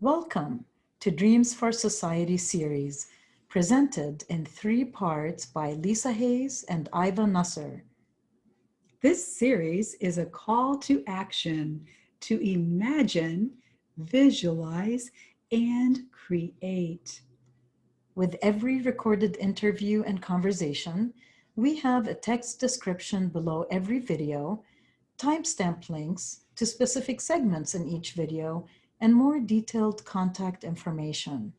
Welcome to Dreams for Society series, presented in 3 parts by Lisa Hayes and Iva Nasr. This series is a call to action to imagine, visualize, and create. With every recorded interview and conversation, we have a text description below every video, timestamp links to specific segments in each video, and more detailed contact information.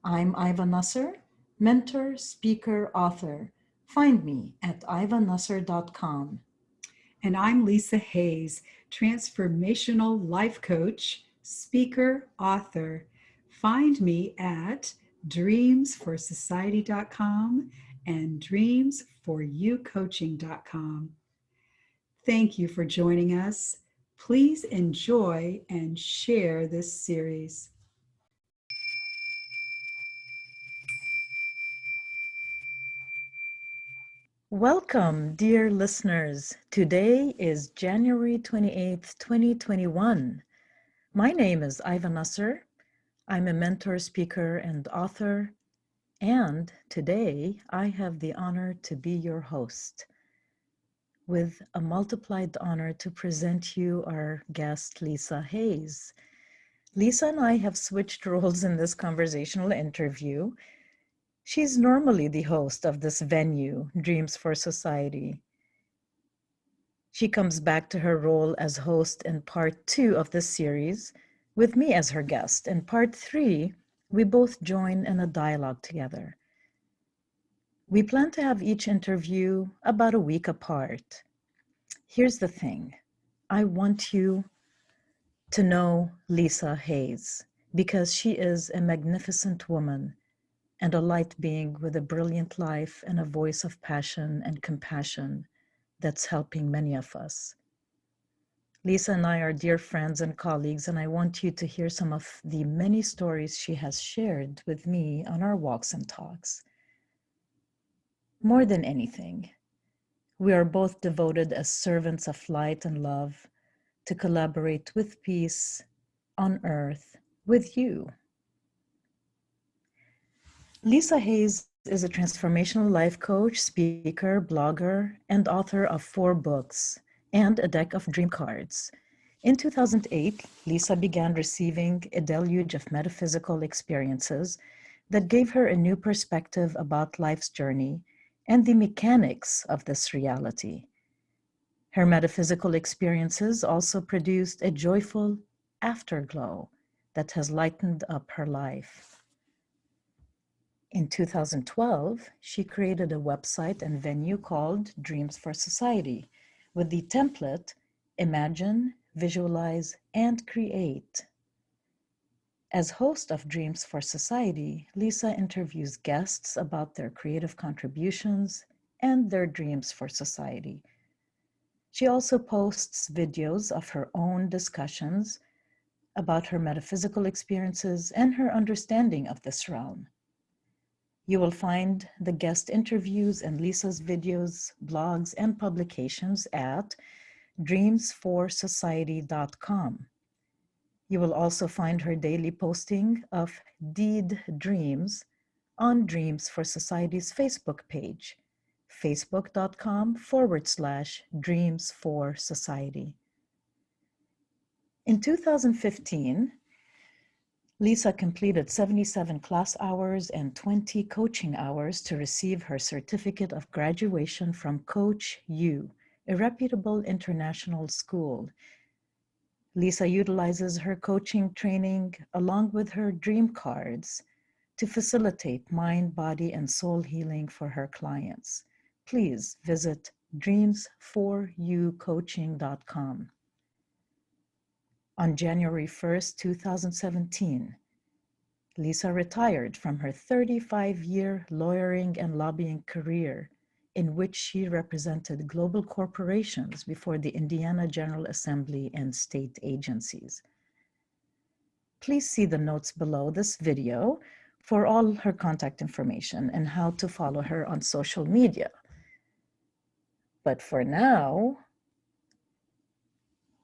I'm Iva Nasr, mentor, speaker, author. Find me at ivanasr.com. And I'm Lisa Hayes, transformational life coach, speaker, author. Find me at dreamsforsociety.com and dreamsforyoucoaching.com. Thank you for joining us. Please enjoy and share this series. Welcome, dear listeners. Today is January 28th, 2021. My name is Iva Nasr. I'm a mentor, speaker, and author. And today I have the honor to be your host, with a multiplied honor to present you our guest, Lisa Hayes. Lisa and I have switched roles in this conversational interview. She's normally the host of this venue, Dreams for Society. She comes back to her role as host in part 2 of this series, with me as her guest. In part 3, we both join in a dialogue together. We plan to have each interview about a week apart. Here's the thing. I want you to know Lisa Hayes because she is a magnificent woman and a light being with a brilliant life and a voice of passion and compassion that's helping many of us. Lisa and I are dear friends and colleagues, and I want you to hear some of the many stories she has shared with me on our walks and talks. More than anything, we are both devoted as servants of light and love to collaborate with peace on earth with you. Lisa Hayes is a transformational life coach, speaker, blogger, and author of 4 books and a deck of dream cards. In 2008, Lisa began receiving a deluge of metaphysical experiences that gave her a new perspective about life's journey and the mechanics of this reality. Her metaphysical experiences also produced a joyful afterglow that has lightened up her life. In 2012, she created a website and venue called Dreams for Society with the template Imagine, Visualize, and Create. As host of Dreams for Society, Lisa interviews guests about their creative contributions and their dreams for society. She also posts videos of her own discussions about her metaphysical experiences and her understanding of this realm. You will find the guest interviews and Lisa's videos, blogs, and publications at dreamsforsociety.com. You will also find her daily posting of Deed Dreams on Dreams for Society's Facebook page, facebook.com/Dreams for Society. In 2015, Lisa completed 77 class hours and 20 coaching hours to receive her certificate of graduation from Coach U, a reputable international school. Lisa utilizes her coaching training along with her dream cards to facilitate mind, body, and soul healing for her clients. Please visit dreamsforyoucoaching.com. On January 1st, 2017, Lisa retired from her 35-year lawyering and lobbying career in which she represented global corporations before the Indiana General Assembly and state agencies. Please see the notes below this video for all her contact information and how to follow her on social media. But for now,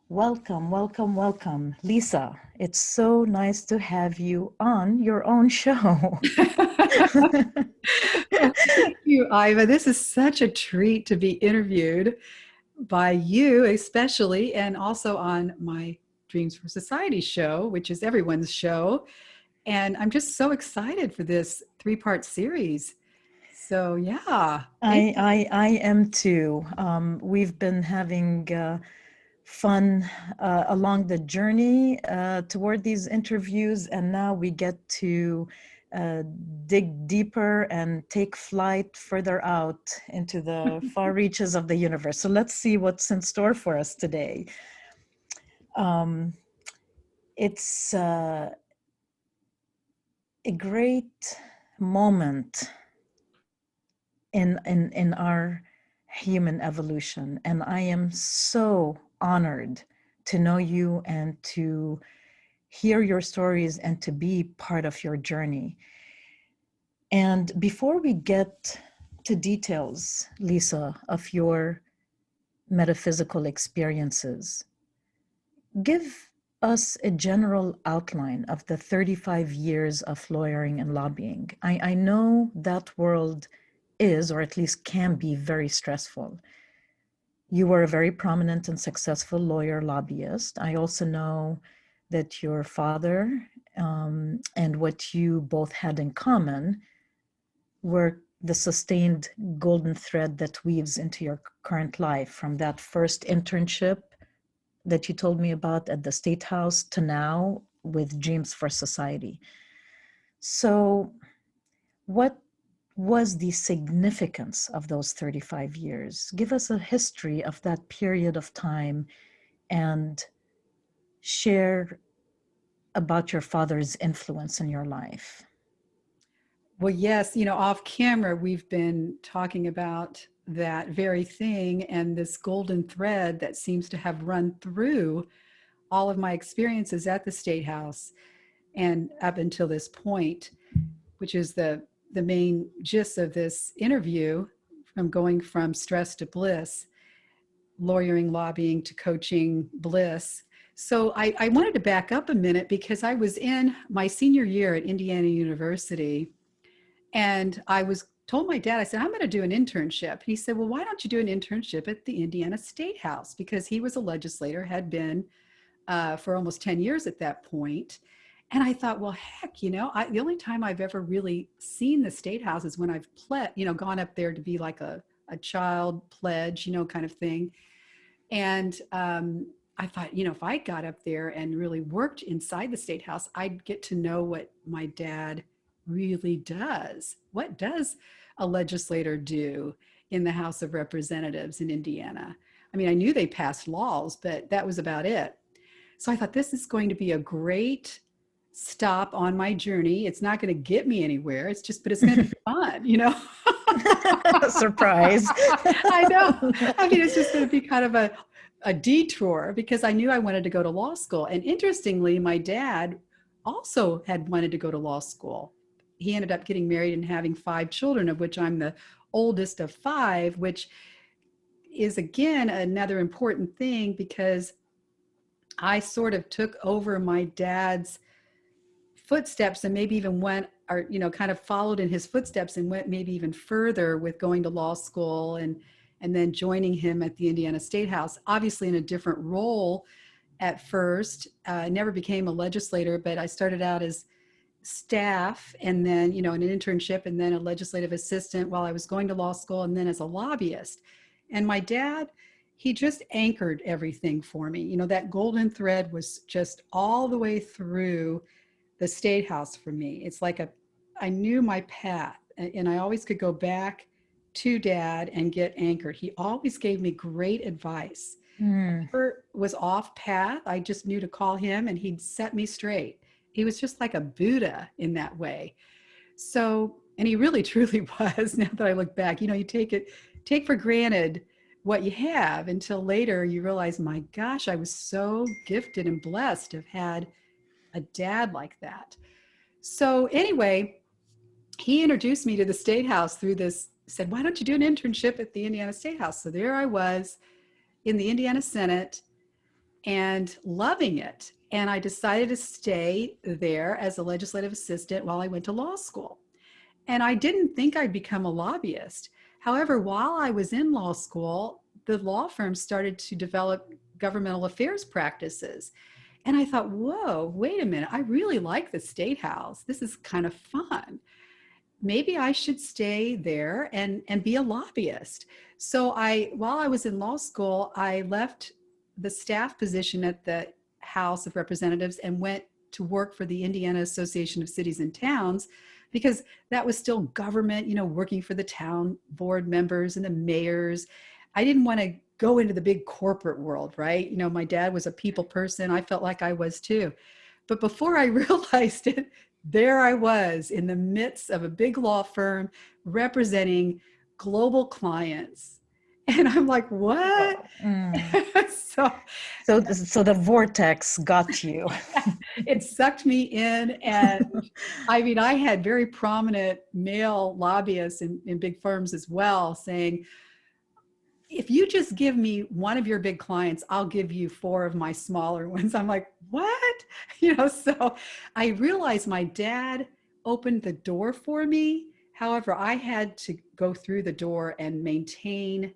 Welcome, welcome, welcome. Lisa, it's so nice to have you on your own show. Well, thank you, Iva. This is such a treat to be interviewed by you, especially, and also on my Dreams for Society show, which is everyone's show. And I'm just so excited for this three-part series. So, yeah, thank you. I am too. We've been having fun along the journey toward these interviews, and now we get to uh, dig deeper and take flight further out into the far reaches of the universe. So let's see what's in store for us today. Um, it's a great moment in our human evolution, and I am so honored to know you and to hear your stories and to be part of your journey. And before we get to details, Lisa, of your metaphysical experiences, give us a general outline of the 35 years of lawyering and lobbying. I know that world is, or at least can be, very stressful. You were a very prominent and successful lawyer lobbyist. I also know that your father and what you both had in common were the sustained golden thread that weaves into your current life, from that first internship that you told me about at the statehouse to now with Dreams for Society. So, what was the significance of those 35 years? Give us a history of that period of time and share about your father's influence in your life. Well, yes, off camera, we've been talking about that very thing and this golden thread that seems to have run through all of my experiences at the State House and up until this point, which is the main gist of this interview, from going from stress to bliss, lawyering, lobbying to coaching bliss. So I wanted to back up a minute because I was in my senior year at Indiana University, and I was told my dad, I said, I'm going to do an internship. And he said, well, why don't you do an internship at the Indiana State House? Because he was a legislator, had been for almost 10 years at that point. And I thought, well, heck, the only time I've ever really seen the State House is when I've gone up there to be like a child pledge, kind of thing. And I thought, if I got up there and really worked inside the State House, I'd get to know what my dad really does. What does a legislator do in the House of Representatives in Indiana? I mean, I knew they passed laws, but that was about it. So I thought, this is going to be a great stop on my journey. It's not going to get me anywhere. But it's going to be fun. Surprise. I know. I mean, it's just going to be kind of a detour, because I knew I wanted to go to law school. And interestingly, my dad also had wanted to go to law school. He ended up getting married and having 5 children, of which I'm the oldest of 5, which is, again, another important thing, because I sort of took over my dad's footsteps and maybe even kind of followed in his footsteps and went maybe even further with going to law school and then joining him at the Indiana State House, obviously in a different role at first. I never became a legislator, but I started out as staff, and then, in an internship, and then a legislative assistant while I was going to law school, and then as a lobbyist. And my dad, he just anchored everything for me. That golden thread was just all the way through the State House for me. It's like I knew my path, and I always could go back to dad and get anchored. He always gave me great advice. Mm. Was off path, I just knew to call him and he'd set me straight. He was just like a Buddha in that way. So, and he really truly was. Now that I look back, you take for granted what you have until later you realize, my gosh, I was so gifted and blessed to have had a dad like that. So anyway, he introduced me to the State House through this, said, why don't you do an internship at the Indiana State House? So there I was in the Indiana Senate. and loving it. And I decided to stay there as a legislative assistant while I went to law school. And I didn't think I'd become a lobbyist. However, while I was in law school, the law firm started to develop governmental affairs practices. And I thought, whoa, wait a minute, I really like the State House. This is kind of fun. Maybe I should stay there and be a lobbyist. So while I was in law school, I left the staff position at the House of Representatives and went to work for the Indiana Association of Cities and Towns, because that was still government, working for the town board members and the mayors. I didn't want to go into the big corporate world, right? My dad was a people person. I felt like I was too. But before I realized it, there I was in the midst of a big law firm representing global clients. And I'm like, what? So the vortex got you. It sucked me in. And I mean, I had very prominent male lobbyists in big firms as well saying, if you just give me one of your big clients, I'll give you 4 of my smaller ones. I'm like, what? So I realized my dad opened the door for me. However, I had to go through the door and maintain,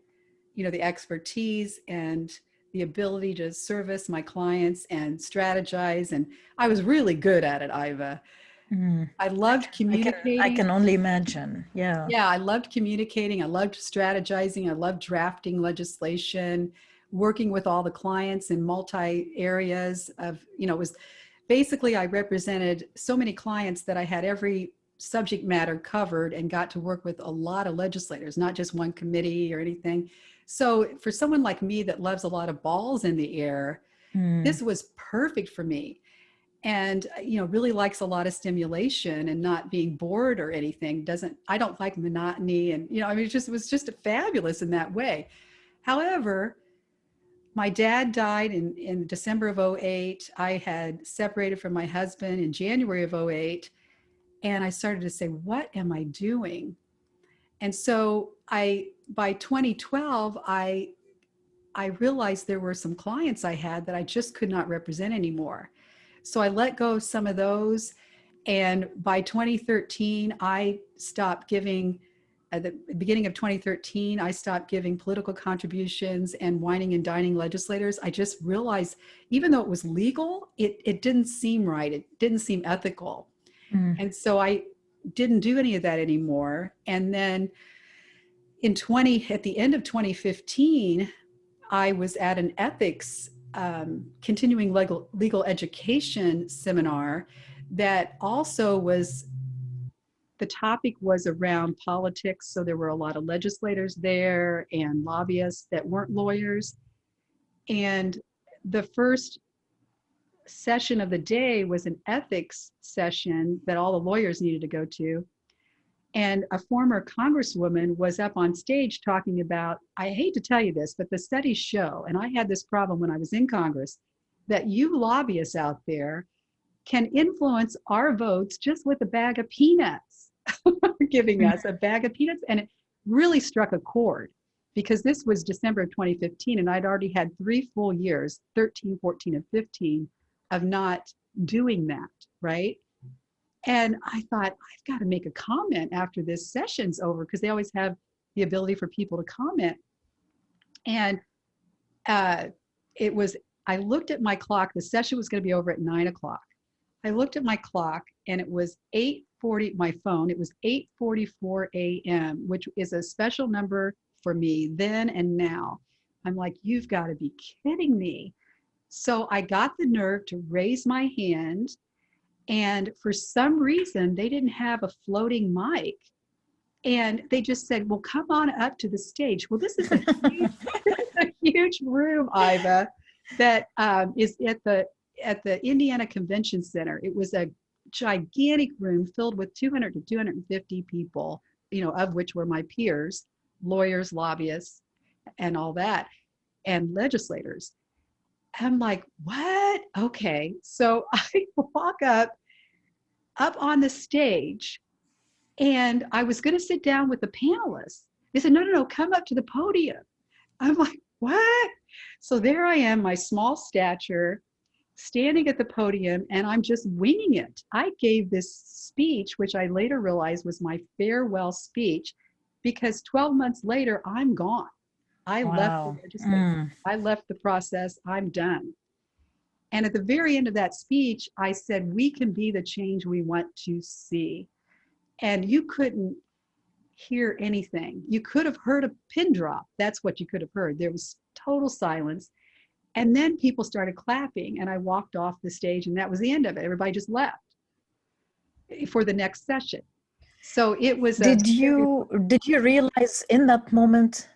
the expertise and the ability to service my clients and strategize. And I was really good at it, Iva. I loved communicating. I can only imagine. Yeah. Yeah, I loved communicating. I loved strategizing. I loved drafting legislation, working with all the clients in multi areas of, it was basically, I represented so many clients that I had every subject matter covered and got to work with a lot of legislators, not just one committee or anything. So for someone like me that loves a lot of balls in the air, this was perfect for me. And really likes a lot of stimulation and not being bored or anything. I don't like monotony. And it was just fabulous in that way. However, my dad died in December of 2008. I had separated from my husband in January of 2008. And I started to say, what am I doing? And so by 2012, I realized there were some clients I had that I just could not represent anymore. So I let go of some of those. And by 2013, I stopped giving, at the beginning of 2013, I stopped giving political contributions and whining and dining legislators. I just realized, even though it was legal, it didn't seem right. It didn't seem ethical. And so I didn't do any of that anymore. And then at the end of 2015, I was at an ethics continuing legal education seminar that also the topic was around politics. So there were a lot of legislators there and lobbyists that weren't lawyers. And the first session of the day was an ethics session that all the lawyers needed to go to. And a former congresswoman was up on stage talking about, I hate to tell you this, but the studies show, and I had this problem when I was in Congress, that you lobbyists out there can influence our votes just with a bag of peanuts, giving us a bag of peanuts. And it really struck a chord, because this was December of 2015, and I'd already had 3 full years, 13, 14, and 15, of not doing that, right? And I thought, I've got to make a comment after this session's over, because they always have the ability for people to comment. And I looked at my clock. The session was going to be over at 9 o'clock. I looked at my clock, and it was 8:40, my phone, it was 8:44 a.m., which is a special number for me then and now. I'm like, you've got to be kidding me. So I got the nerve to raise my hand. And for some reason, they didn't have a floating mic. And they just said, well, come on up to the stage. Well, this is a huge room, Iva, that is at the Indiana Convention Center. It was a gigantic room filled with 200 to 250 people, of which were my peers, lawyers, lobbyists, and all that, and legislators. I'm like, what? Okay. So I walk up on the stage, and I was going to sit down with the panelists. They said, no, come up to the podium. I'm like, what? So there I am, my small stature, standing at the podium, and I'm just winging it. I gave this speech, which I later realized was my farewell speech, because 12 months later, I'm gone. I left the Wow. legislature, I left the process, I'm done. And at the very end of that speech, I said, we can be the change we want to see. And you couldn't hear anything. You could have heard a pin drop. That's what you could have heard. There was total silence. And then people started clapping, and I walked off the stage, and that was the end of it. Everybody just left for the next session. So it was a Did you realize in that moment,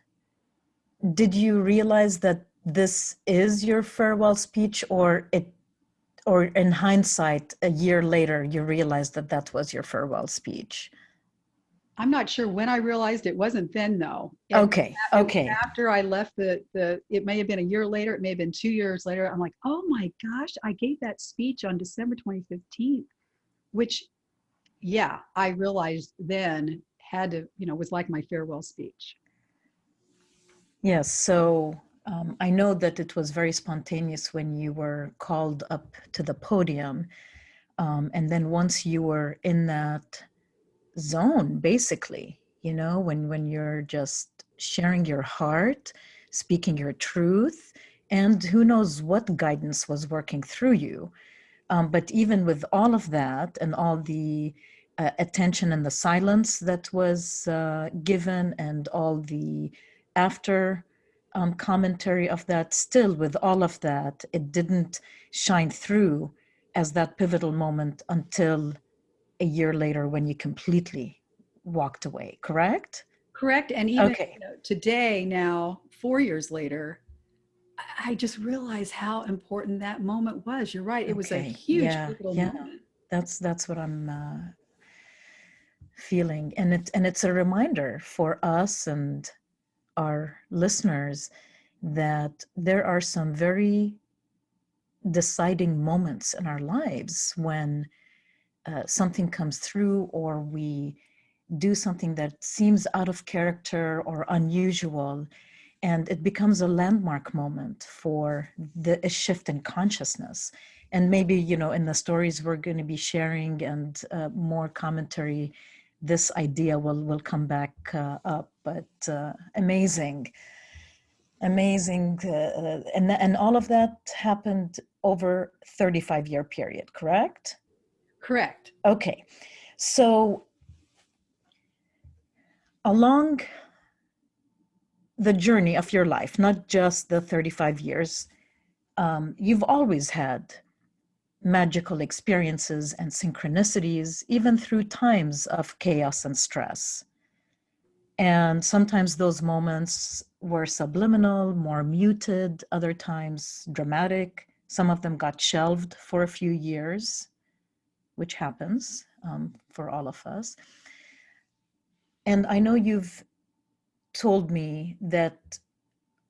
did you realize that this is your farewell speech, or in hindsight, a year later, you realized that that was your farewell speech? I'm not sure when I realized it wasn't then though. Okay, It was okay. after I left it may have been a year later, it may have been 2 years later. I'm like, oh my gosh, I gave that speech on December 2015, which yeah, I realized then had to, was like my farewell speech. Yes, so I know that it was very spontaneous when you were called up to the podium. And then once you were in that zone, basically, when you're just sharing your heart, speaking your truth, and who knows what guidance was working through you. But even with all of that and all the attention and the silence that was given and all the after commentary of that, still with all of that, it didn't shine through as that pivotal moment until a year later when you completely walked away, correct? Correct. And even Okay. today, now 4 years later, I just realized how important that moment was. You're right. It was a Okay. huge Yeah. pivotal Yeah. moment. That's what I'm feeling, and it's a reminder for us and our listeners that there are some very deciding moments in our lives when something comes through, or we do something that seems out of character or unusual, and it becomes a landmark moment for a shift in consciousness. And maybe, in the stories we're going to be sharing and more commentary, this idea will come back up. But amazing, and all of that happened over 35-year period, correct? Correct. Okay, so along the journey of your life, not just the 35 years, you've always had magical experiences and synchronicities, even through times of chaos and stress. And sometimes those moments were subliminal, more muted, other times dramatic. Some of them got shelved for a few years, which happens for all of us. And I know you've told me that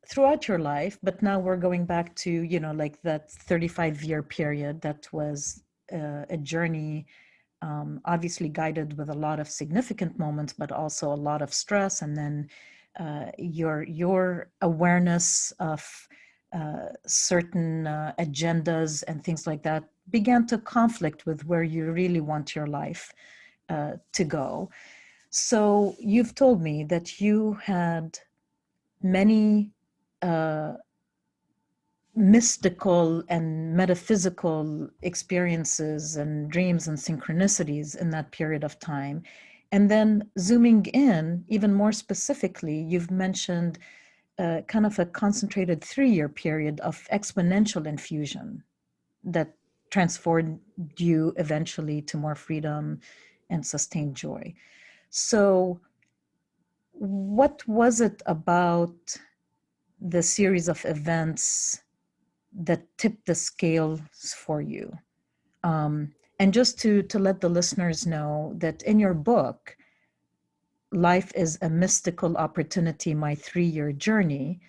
throughout your life, but now we're going back to, like that 35-year period that was a journey, obviously guided with a lot of significant moments, but also a lot of stress. And then your awareness of certain agendas and things like that began to conflict with where you really want your life to go. So you've told me that you had many mystical and metaphysical experiences and dreams and synchronicities in that period of time. And then zooming in, even more specifically, you've mentioned kind of a concentrated 3-year period of exponential infusion that transformed you eventually to more freedom and sustained joy. So, what was it about the series of events that tipped the scales for you? And just to let the listeners know that in your book, Life is a Mystical Opportunity, My 3-Year Journey,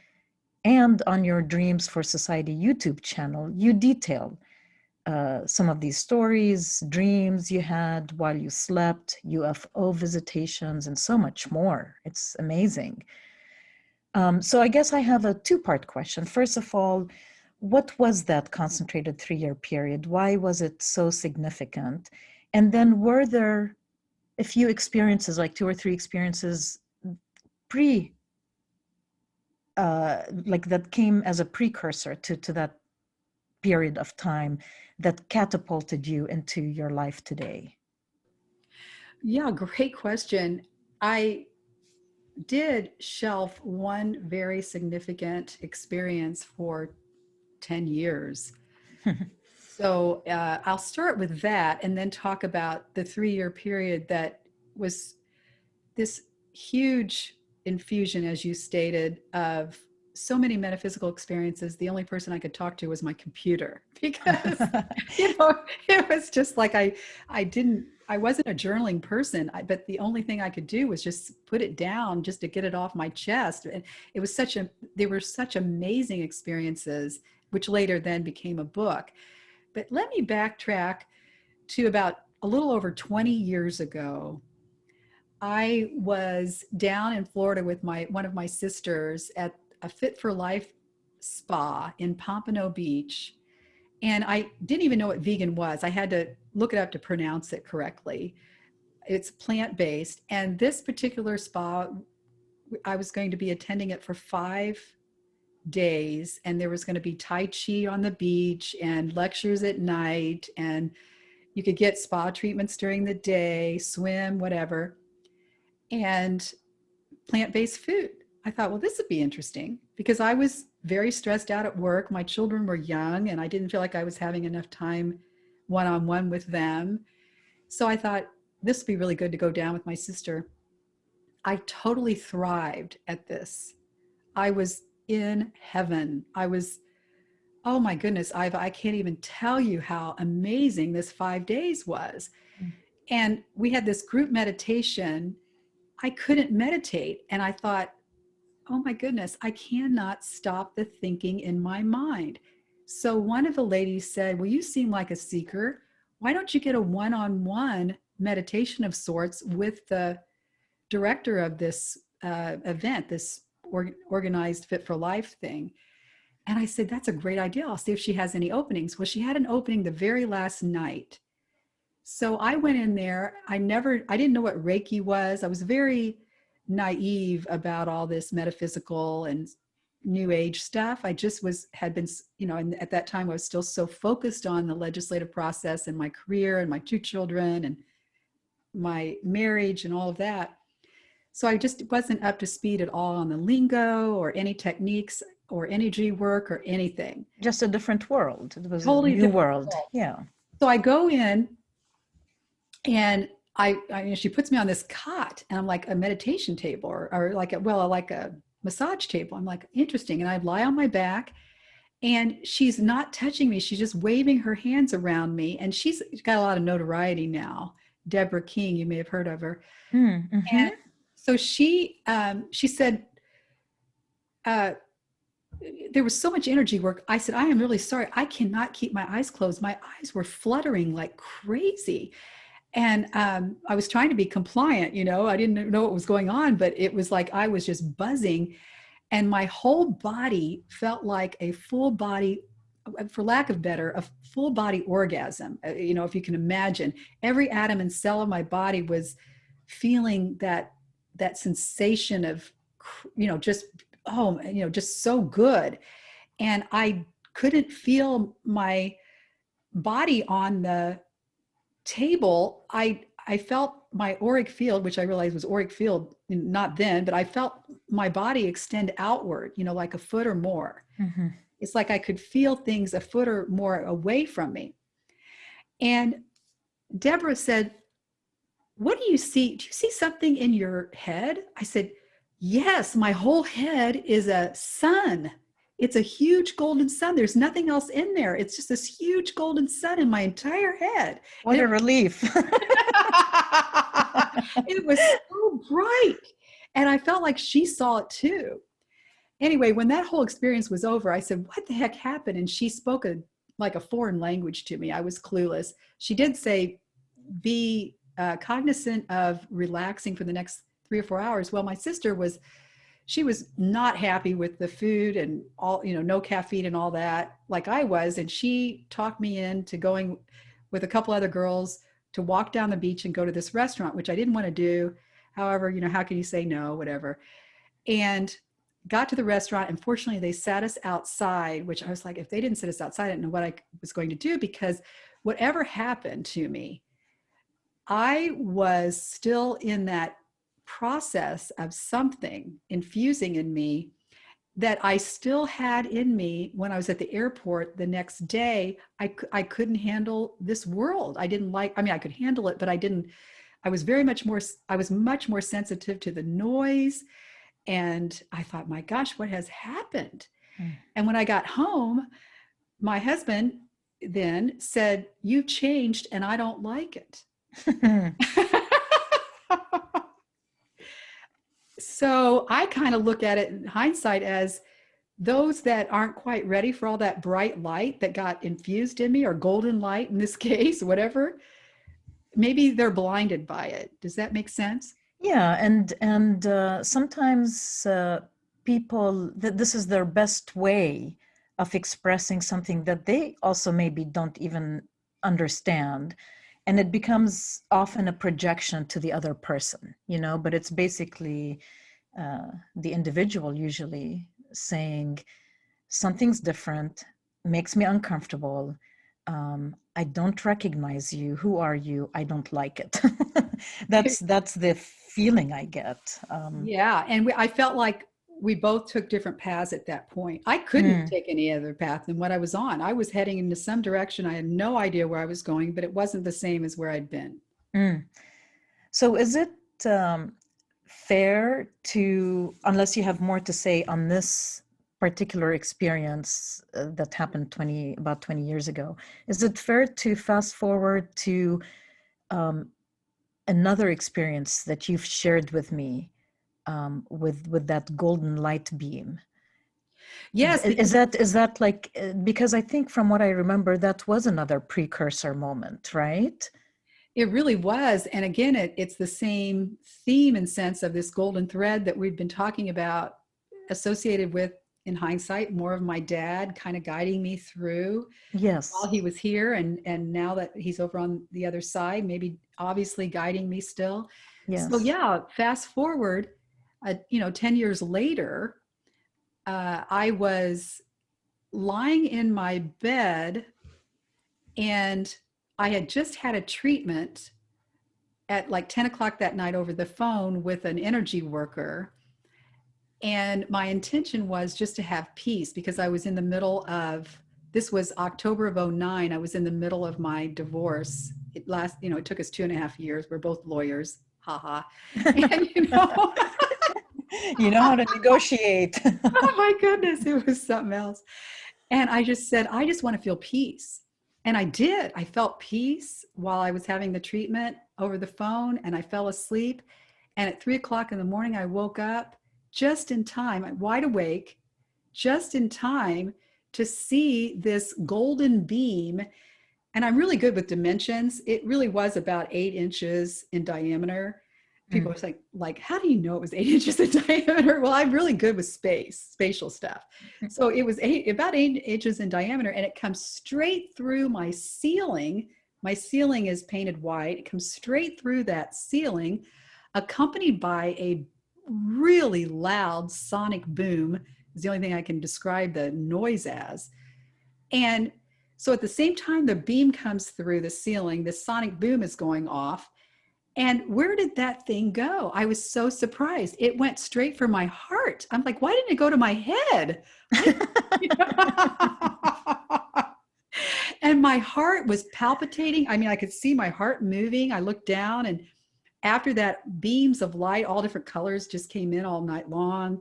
and on your Dreams for Society YouTube channel, you detail some of these stories, dreams you had while you slept, UFO visitations, and so much more. It's amazing. So I guess I have a two-part question. First of all, what was that concentrated 3-year period? Why was it so significant? And then were there a few experiences, like 2 or 3 experiences pre, like that came as a precursor to that period of time that catapulted you into your life today? Yeah, great question. I did shelf one very significant experience for 10 years. So I'll start with that and then talk about the 3-year period that was this huge infusion, as you stated, of so many metaphysical experiences. The only person I could talk to was my computer because, it was just like I wasn't a journaling person, but the only thing I could do was just put it down just to get it off my chest. And it was they were such amazing experiences, which later then became a book. But let me backtrack to about a little over 20 years ago. I was down in Florida with one of my sisters at a Fit for Life spa in Pompano Beach. And I didn't even know what vegan was. I had to look it up to pronounce it correctly. It's plant-based. And this particular spa, I was going to be attending it for 5 days. And there was going to be Tai Chi on the beach and lectures at night. And you could get spa treatments during the day, swim, whatever. And plant-based food. I thought, well, this would be interesting because I was very stressed out at work. My children were young and I didn't feel like I was having enough time one-on-one with them. So I thought this would be really good to go down with my sister. I totally thrived at this. I was in heaven. Oh my goodness, Iva, I can't even tell you how amazing this 5 days was. And we had this group meditation. I couldn't meditate. And I thought, oh my goodness, I cannot stop the thinking in my mind. So one of the ladies said, well, you seem like a seeker. Why don't you get a one-on-one meditation of sorts with the director of this event, this organized Fit for Life thing? And I said, that's a great idea. I'll see if she has any openings. Well, she had an opening the very last night. So I went in there. I didn't know what Reiki was. I was very naive about all this metaphysical and new age stuff. I just had been, and at that time I was still so focused on the legislative process and my career and my 2 children and my marriage and all of that. So I just wasn't up to speed at all on the lingo or any techniques or energy work or anything. Just a different world. It was Totally a new different world. world. Yeah. So I go in and she puts me on this cot and I'm like a meditation table or like a massage table. I'm like, interesting. And I lie on my back and she's not touching me. She's just waving her hands around me. And she's got a lot of notoriety now. Deborah King, you may have heard of her. Mm-hmm. And so she said, there was so much energy work. I said, I am really sorry. I cannot keep my eyes closed. My eyes were fluttering like crazy. And I was trying to be compliant, I didn't know what was going on, but it was like I was just buzzing and my whole body felt like a full body, for lack of better, a full body orgasm. If you can imagine, every atom and cell of my body was feeling that sensation of, just so good. And I couldn't feel my body on the table. I felt my auric field, which I realized was auric field, not then, but I felt my body extend outward, like a foot or more. Mm-hmm. It's like I could feel things a foot or more away from me. And Deborah said, what do you see? Do you see something in your head? I said, yes, my whole head is a sun. It's a huge golden sun. There's nothing else in there. It's just this huge golden sun in my entire head. What a relief. It was so bright. And I felt like she saw it too. Anyway, when that whole experience was over, I said, what the heck happened? And she spoke like a foreign language to me. I was clueless. She did say, be cognizant of relaxing for the next 3 or 4 hours. Well, my sister was she was not happy with the food and all, no caffeine and all that, like I was. And she talked me into going with a couple other girls to walk down the beach and go to this restaurant, which I didn't want to do. However, how can you say no, whatever. And got to the restaurant. And fortunately, they sat us outside, which I was like, if they didn't sit us outside, I didn't know what I was going to do, because whatever happened to me, I was still in that process of something infusing in me that I still had in me when I was at the airport the next day. I couldn't handle this world. I didn't like, I mean, I could handle it, but I was much more sensitive to the noise. And I thought, my gosh, what has happened? Mm. And when I got home, my husband then said, "You've changed and I don't like it." So I kind of look at it in hindsight as those that aren't quite ready for all that bright light that got infused in me, or golden light in this case, whatever, maybe they're blinded by it. Does that make sense? Yeah, and sometimes people this is their best way of expressing something that they also maybe don't even understand, and it becomes often a projection to the other person, but it's basically the individual usually saying something's different, makes me uncomfortable. I don't recognize you. Who are you? I don't like it. That's the feeling I get. Yeah. And I felt like we both took different paths at that point. I couldn't Mm, take any other path than what I was on. I was heading into some direction. I had no idea where I was going, but it wasn't the same as where I'd been. mm. So is it fair to, unless you have more to say on this particular experience that happened about 20 years ago, is it fair to fast forward to um, another experience that you've shared with me with that golden light beam? Yes, because Is that like, because I think from what I remember, that was another precursor moment, right? it really was. And again, it's the same theme and sense of this golden thread that we've been talking about, associated with, in hindsight, more of my dad kind of guiding me through while Yes, he was here. And now that he's over on the other side, maybe obviously guiding me still. So yes. yeah, fast forward, 10 years later, I was lying in my bed, and I had just had a treatment at like 10 o'clock that night over the phone with an energy worker. And my intention was just to have peace, because I was in the middle of, this was October of '09. I was in the middle of my divorce. It took us 2.5 years. We're both lawyers. Haha. And, You know how to negotiate. oh my goodness, it was something else. And I just said, I just want to feel peace. And I did. I felt peace while I was having the treatment over the phone, and I fell asleep. And at 3 o'clock in the morning, I woke up just in time, I'm wide awake, just in time to see this golden beam. And I'm really good with dimensions. It really was about 8 inches in diameter. People Mm, are like, how do you know it was 8 inches in diameter? Well, I'm really good with spatial stuff. So it was about 8 inches in diameter, and it comes straight through my ceiling. My ceiling is painted white. It comes straight through that ceiling, accompanied by a really loud sonic boom, is the only thing I can describe the noise as. And so at the same time the beam comes through the ceiling, the sonic boom is going off. And where did that thing go? I was so surprised. It went straight for my heart. I'm like, why didn't it go to my head? And my heart was palpitating. I mean, I could see my heart moving. I looked down, and after that, beams of light, all different colors, just came in all night long.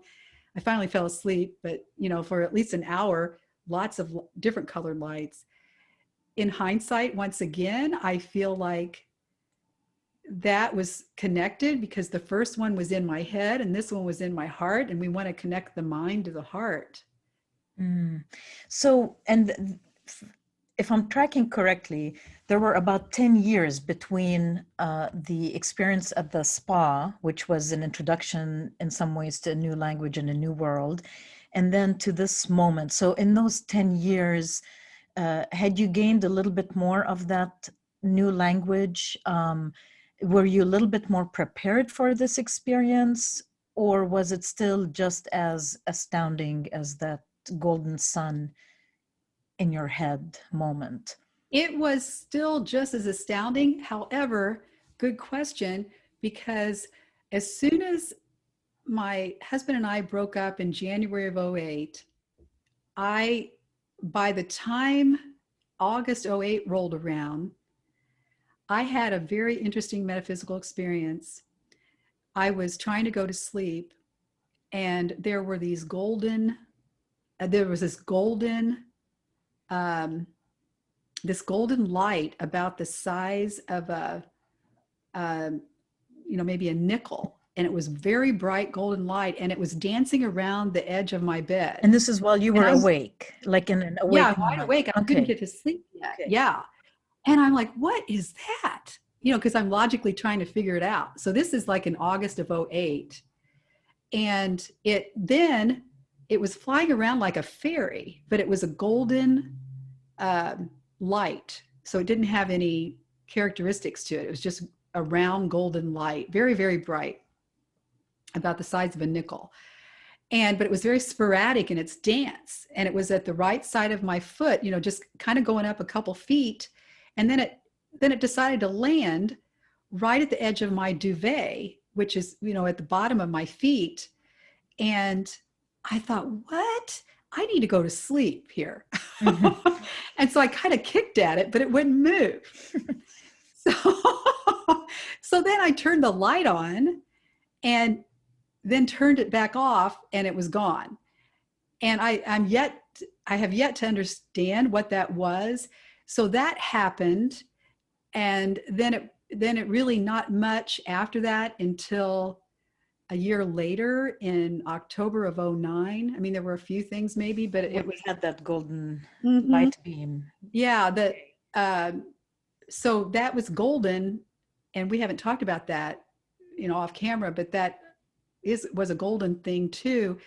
I finally fell asleep, but for at least an hour, lots of different colored lights. In hindsight, once again, I feel like that was connected, because the first one was in my head and this one was in my heart, and we want to connect the mind to the heart. mm. So, and if I'm tracking correctly, there were about 10 years between the experience at the spa, which was an introduction in some ways to a new language and a new world, and then to this moment. So in those 10 years, had you gained a little bit more of that new language? Were you a little bit more prepared for this experience, or was it still just as astounding as that golden sun in your head moment? It was still just as astounding. However, good question, because as soon as my husband and I broke up in January of '08, I, by the time August '08 rolled around, I had a very interesting metaphysical experience. I was trying to go to sleep, and there were these golden, there was um, this golden light about the size of um, maybe a nickel. And it was very bright golden light, and it was dancing around the edge of my bed. And this is while you And were I'm, awake, like in an yeah, awake I'm wide moment. awake. I couldn't Okay. get to sleep yet. Okay. Yeah. And I'm like, what is that? Because I'm logically trying to figure it out. So this is like in August of '08. And it was flying around like a fairy, but it was a golden light. So it didn't have any characteristics to it. It was just a round golden light, very, very bright, about the size of a nickel. But it was very sporadic in its dance. And it was at the right side of my foot, just kind of going up a couple feet. And then it decided to land right at the edge of my duvet, which is, at the bottom of my feet. And I thought, what? I need to go to sleep here. Mm-hmm. And so I kind of kicked at it, but it wouldn't move. So then I turned the light on and then turned it back off, and it was gone. And I have yet to understand what that was. So that happened. And then it really not much after that until a year later in October of '09. I mean, there were a few things maybe, but it was had that golden Mhm. light beam. Yeah, so that was golden, and we haven't talked about that, off camera, but that was a golden thing too.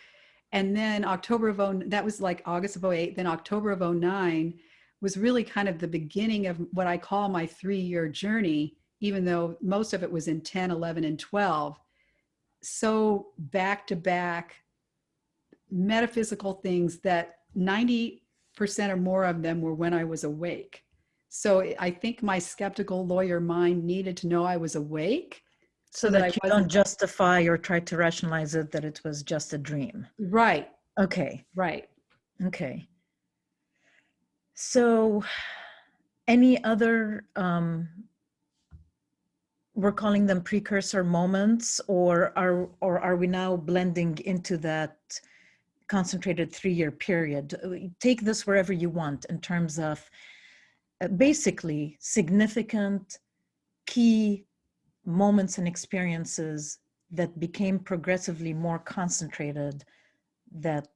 And then that was like August of '08. Then October of '09 was really kind of the beginning of what I call my 3-year journey, even though most of it was in 10, 11, and 12. So back to back metaphysical things that 90% or more of them were when I was awake. So I think my skeptical lawyer mind needed to know I was awake So that I that you wasn't. don't justify or try to rationalize it that it was just a dream. Right, Okay. right. Okay. So any other, we're calling them precursor moments, or are we now blending into that concentrated 3-year period? Take this wherever you want in terms of basically significant key moments and experiences that became progressively more concentrated, that,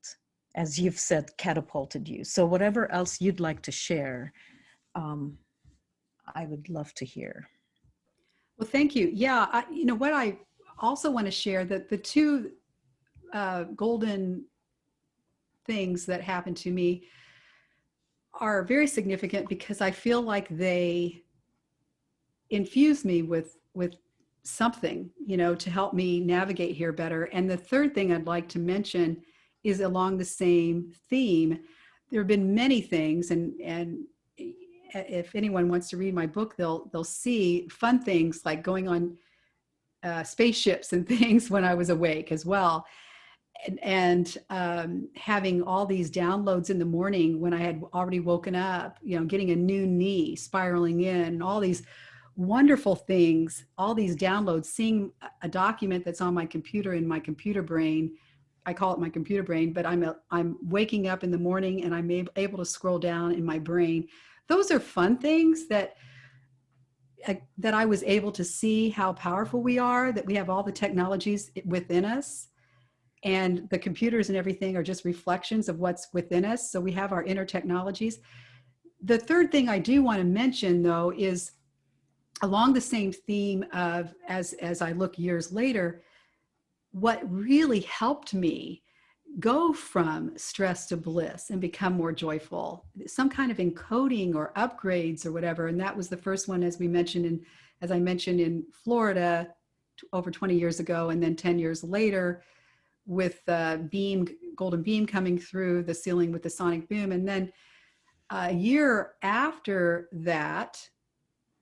as you've said, catapulted you. So whatever else you'd like to share, I would love to hear. Well, thank you. Yeah, what I also want to share, that the two golden things that happened to me are very significant because I feel like they infuse me with something, to help me navigate here better. And the third thing I'd like to mention is along the same theme. There have been many things, and if anyone wants to read my book, they'll see fun things like going on spaceships and things when I was awake as well. And having all these downloads in the morning when I had already woken up, getting a new knee, spiraling in, all these wonderful things, all these downloads, seeing a document that's on my computer in my computer brain. I call it my computer brain, but I'm waking up in the morning and I'm able to scroll down in my brain. Those are fun things that I was able to see how powerful we are, that we have all the technologies within us, and the computers and everything are just reflections of what's within us. So we have our inner technologies. The third thing I do want to mention, though, is along the same theme of as I look years later, what really helped me go from stress to bliss and become more joyful, some kind of encoding or upgrades or whatever. And that was the first one, as I mentioned in Florida over 20 years ago, and then 10 years later with the golden beam coming through the ceiling with the sonic boom. And then a year after that,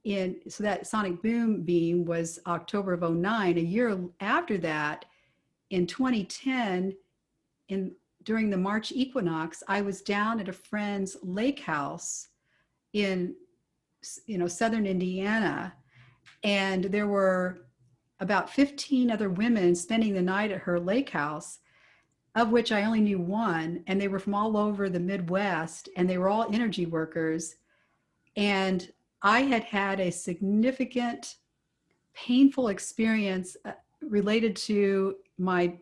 so that sonic boom beam was October of 09. A year after that, in 2010, during the March equinox, I was down at a friend's lake house in southern Indiana, and there were about 15 other women spending the night at her lake house, of which I only knew one, and they were from all over the Midwest, and they were all energy workers. And I had had a significant, painful experience related to my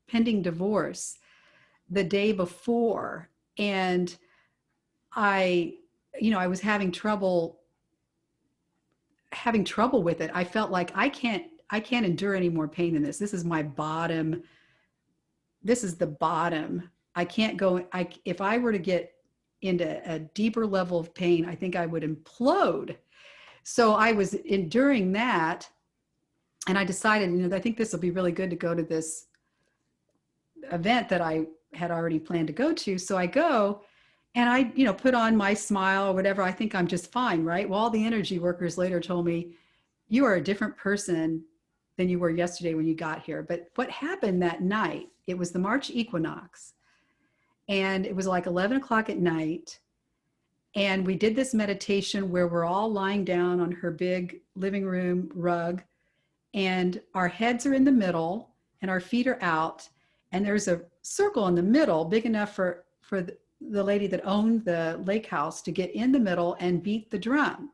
pending divorce the day before. And I was having trouble with it. I felt like I can't endure any more pain than this. This is my bottom. This is the bottom. I can't go. If I were to get into a deeper level of pain, I think I would implode. So I was enduring that. And I decided, I think this will be really good to go to this event that I had already planned to go to. So I go and I, put on my smile or whatever. I think I'm just fine, right? Well, all the energy workers later told me, you are a different person than you were yesterday when you got here. But what happened that night, it was the March equinox, and it was like 11 o'clock at night. And we did this meditation where we're all lying down on her big living room rug, and our heads are in the middle and our feet are out. And there's a circle in the middle big enough for the lady that owned the lake house to get in the middle and beat the drum.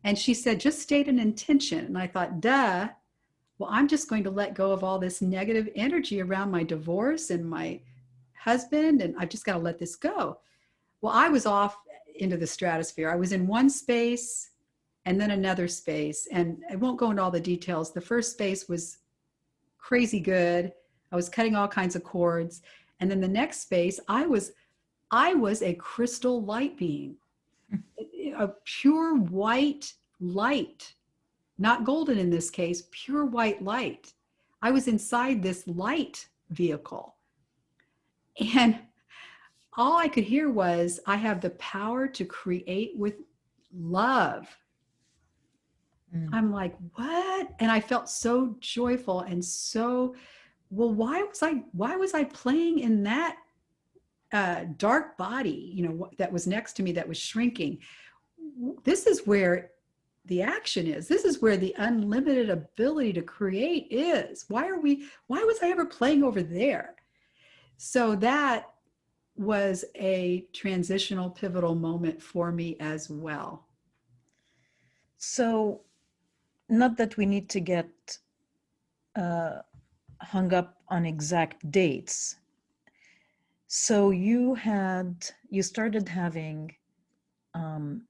And she said, just state an intention. And I thought, duh. Well, I'm just going to let go of all this negative energy around my divorce and my husband, and I've just got to let this go. Well, I was off into the stratosphere. I was in one space and then another space. And I won't go into all the details. The first space was crazy good. I was cutting all kinds of cords. And then the next space, I was a crystal light being, a pure white light, not golden in this case, pure white light. I was inside this light vehicle. And all I could hear was, I have the power to create with love. I'm like, what? And I felt so joyful and so, well, why was I playing in that dark body, that was next to me that was shrinking? This is where the action is. This is where the unlimited ability to create is. Why was I ever playing over there? So that was a transitional, pivotal moment for me as well. So, not that we need to get hung up on exact dates. So you started having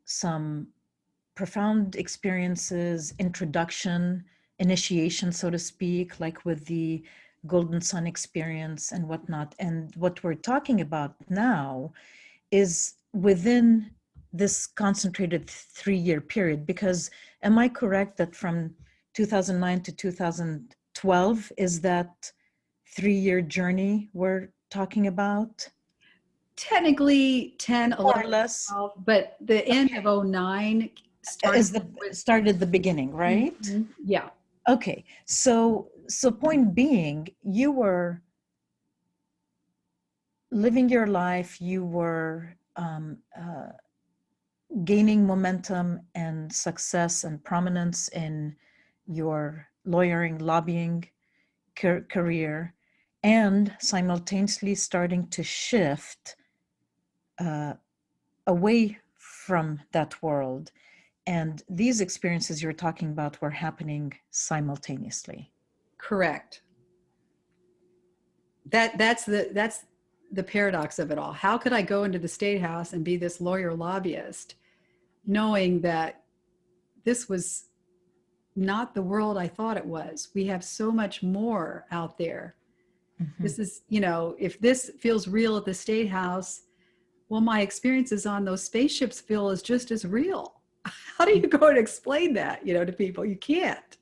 some profound experiences, initiation, so to speak, like with the Golden Sun experience and whatnot. And what we're talking about now is within this concentrated 3-year period, because am I correct that from 2009 to 2012 is that 3-year journey we're talking about? Technically 10, 11, more or less, 12, but the end of 09 started the beginning, right? Mm-hmm. Yeah. Okay, so point being, you were living your life, you were gaining momentum and success and prominence in your lawyering, lobbying career, and simultaneously starting to shift away from that world. And these experiences you're talking about were happening simultaneously. Correct. That's the paradox of it all. How could I go into the state house and be this lawyer lobbyist, knowing that this was not the world I thought it was? We have so much more out there. Mm-hmm. This is, you know, if this feels real at the state house, well, my experiences on those spaceships feel is just as real. How do you go and explain that, you know, to people? You can't.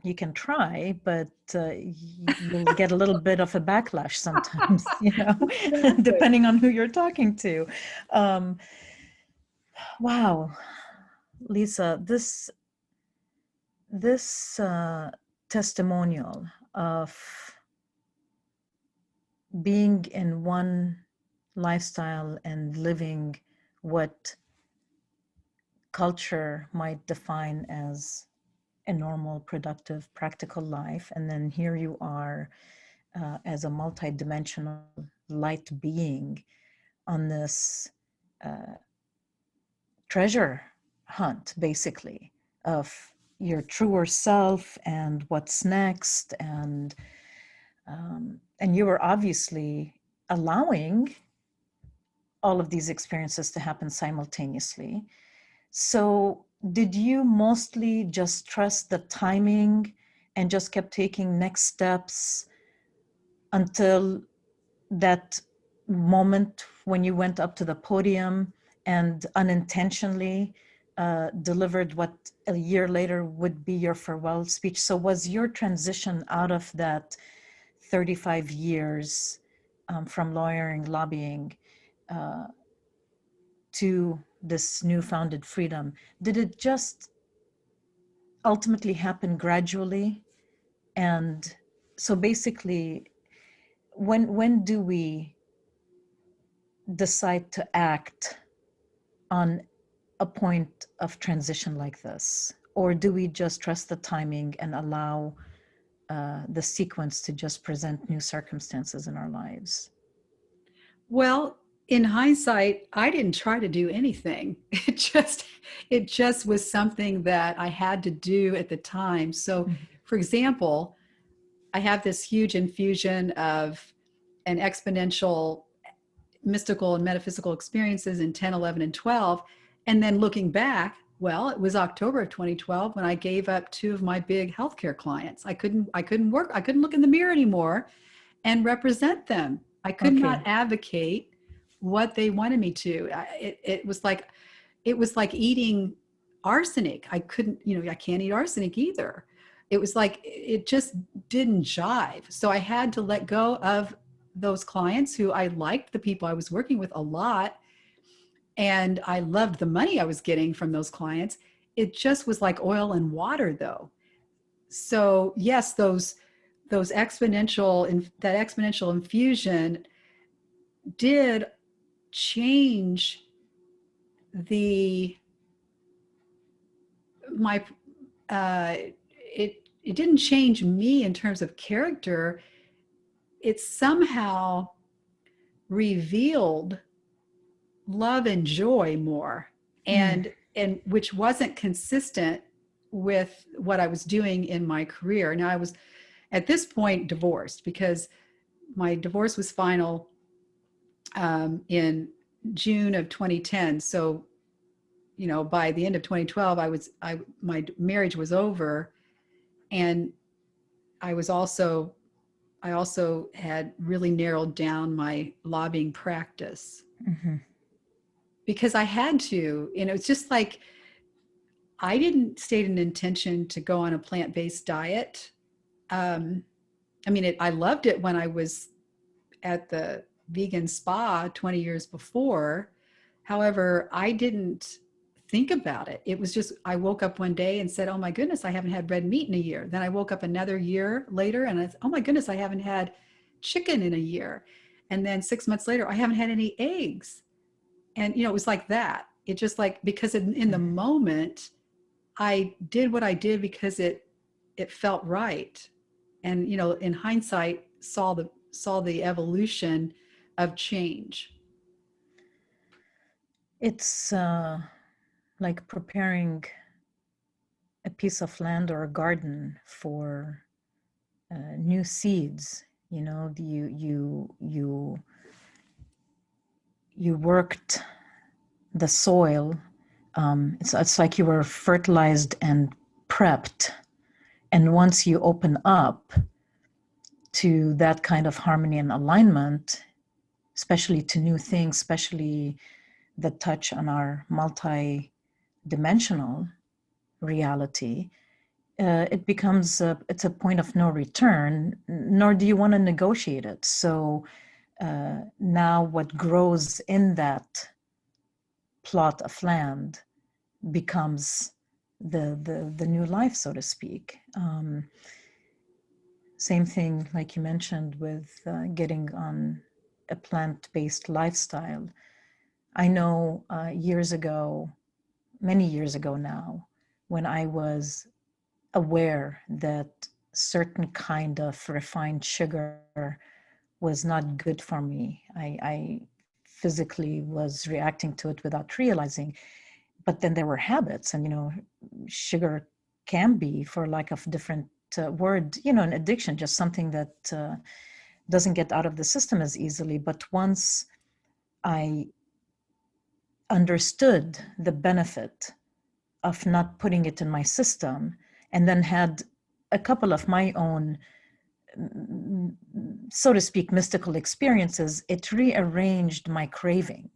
You can try, but you'll get a little bit of a backlash sometimes, you know, Exactly. depending on who you're talking to. Um, wow, Lisa, this testimonial of being in one lifestyle and living what culture might define as a normal, productive, practical life. And then here you are as a multidimensional light being on this treasure hunt, basically, of your truer self and what's next. And you were obviously allowing all of these experiences to happen simultaneously. So did you mostly just trust the timing and just kept taking next steps until that moment when you went up to the podium and unintentionally delivered what a year later would be your farewell speech? So was your transition out of that 35 years from lawyering, lobbying, to this newfounded freedom, did it just ultimately happen gradually? And so basically, when do we decide to act on a point of transition like this? Or do we just trust the timing and allow the sequence to just present new circumstances in our lives? Well, in hindsight, I didn't try to do anything. It just was something that I had to do at the time. So, Mhm. for example, I have this huge infusion of an exponential mystical and metaphysical experiences in 10, 11, and 12. And then looking back, well, it was October of 2012 when I gave up two of my big healthcare clients. I couldn't work, I couldn't look in the mirror anymore and represent them. I could not Okay. advocate what they wanted me to. It was like eating arsenic. I couldn't, you know, I can't eat arsenic either. It was like it just didn't jive. So I had to let go of those clients who I liked, the people I was working with a lot, and I loved the money I was getting from those clients. It just was like oil and water though. So yes, those exponential that exponential infusion did change the my it didn't change me in terms of character. It somehow revealed love and joy more, Mm. and which wasn't consistent with what I was doing in my career. Now I was at this point divorced because my divorce was final in June of 2010. So, you know, by the end of 2012, my marriage was over, and I was also I also had really narrowed down my lobbying practice Mhm. because I had to. You know, it's just like I didn't state an intention to go on a plant-based diet. Um, I mean, I loved it when I was at the vegan spa 20 years before. However, I didn't think about it. It was just, I woke up one day and said, oh my goodness, I haven't had red meat in a year. Then I woke up another year later and I said, oh my goodness, I haven't had chicken in a year. And then 6 months later, I haven't had any eggs. And, you know, it was like that. It just like, because in the Mhm. moment, I did what I did because it felt right. And, you know, in hindsight, saw the evolution of change. It's like preparing a piece of land or a garden for new seeds. You know, you worked the soil. It's like you were fertilized and prepped. And once you open up to that kind of harmony and alignment, especially to new things, especially that touch on our multi-dimensional reality, it becomes it's a point of no return, nor do you want to negotiate it. So now what grows in that plot of land becomes the new life, so to speak. Same thing, like you mentioned, with getting on a plant-based lifestyle. I know years ago, many years ago now, when I was aware that certain kind of refined sugar was not good for me, I physically was reacting to it without realizing. But then there were habits, and sugar can be, for lack of different word, an addiction, just something that doesn't get out of the system as easily. But once I understood the benefit of not putting it in my system, and then had a couple of my own, so to speak, mystical experiences, it rearranged my craving.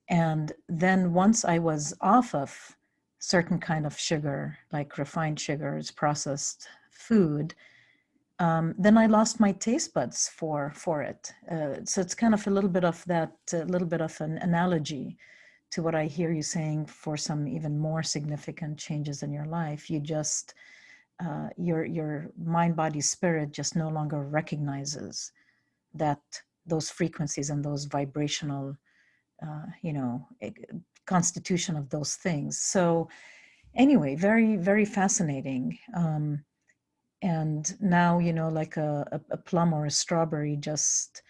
And then once I was off of certain kind of sugar, like refined sugars, processed food, then I lost my taste buds for it. So it's kind of a little bit of that, a little bit of an analogy to what I hear you saying for some even more significant changes in your life. You just, your mind, body, spirit just no longer recognizes that those frequencies and those vibrational, constitution of those things. So anyway, very, very fascinating. And now, like a plum or a strawberry just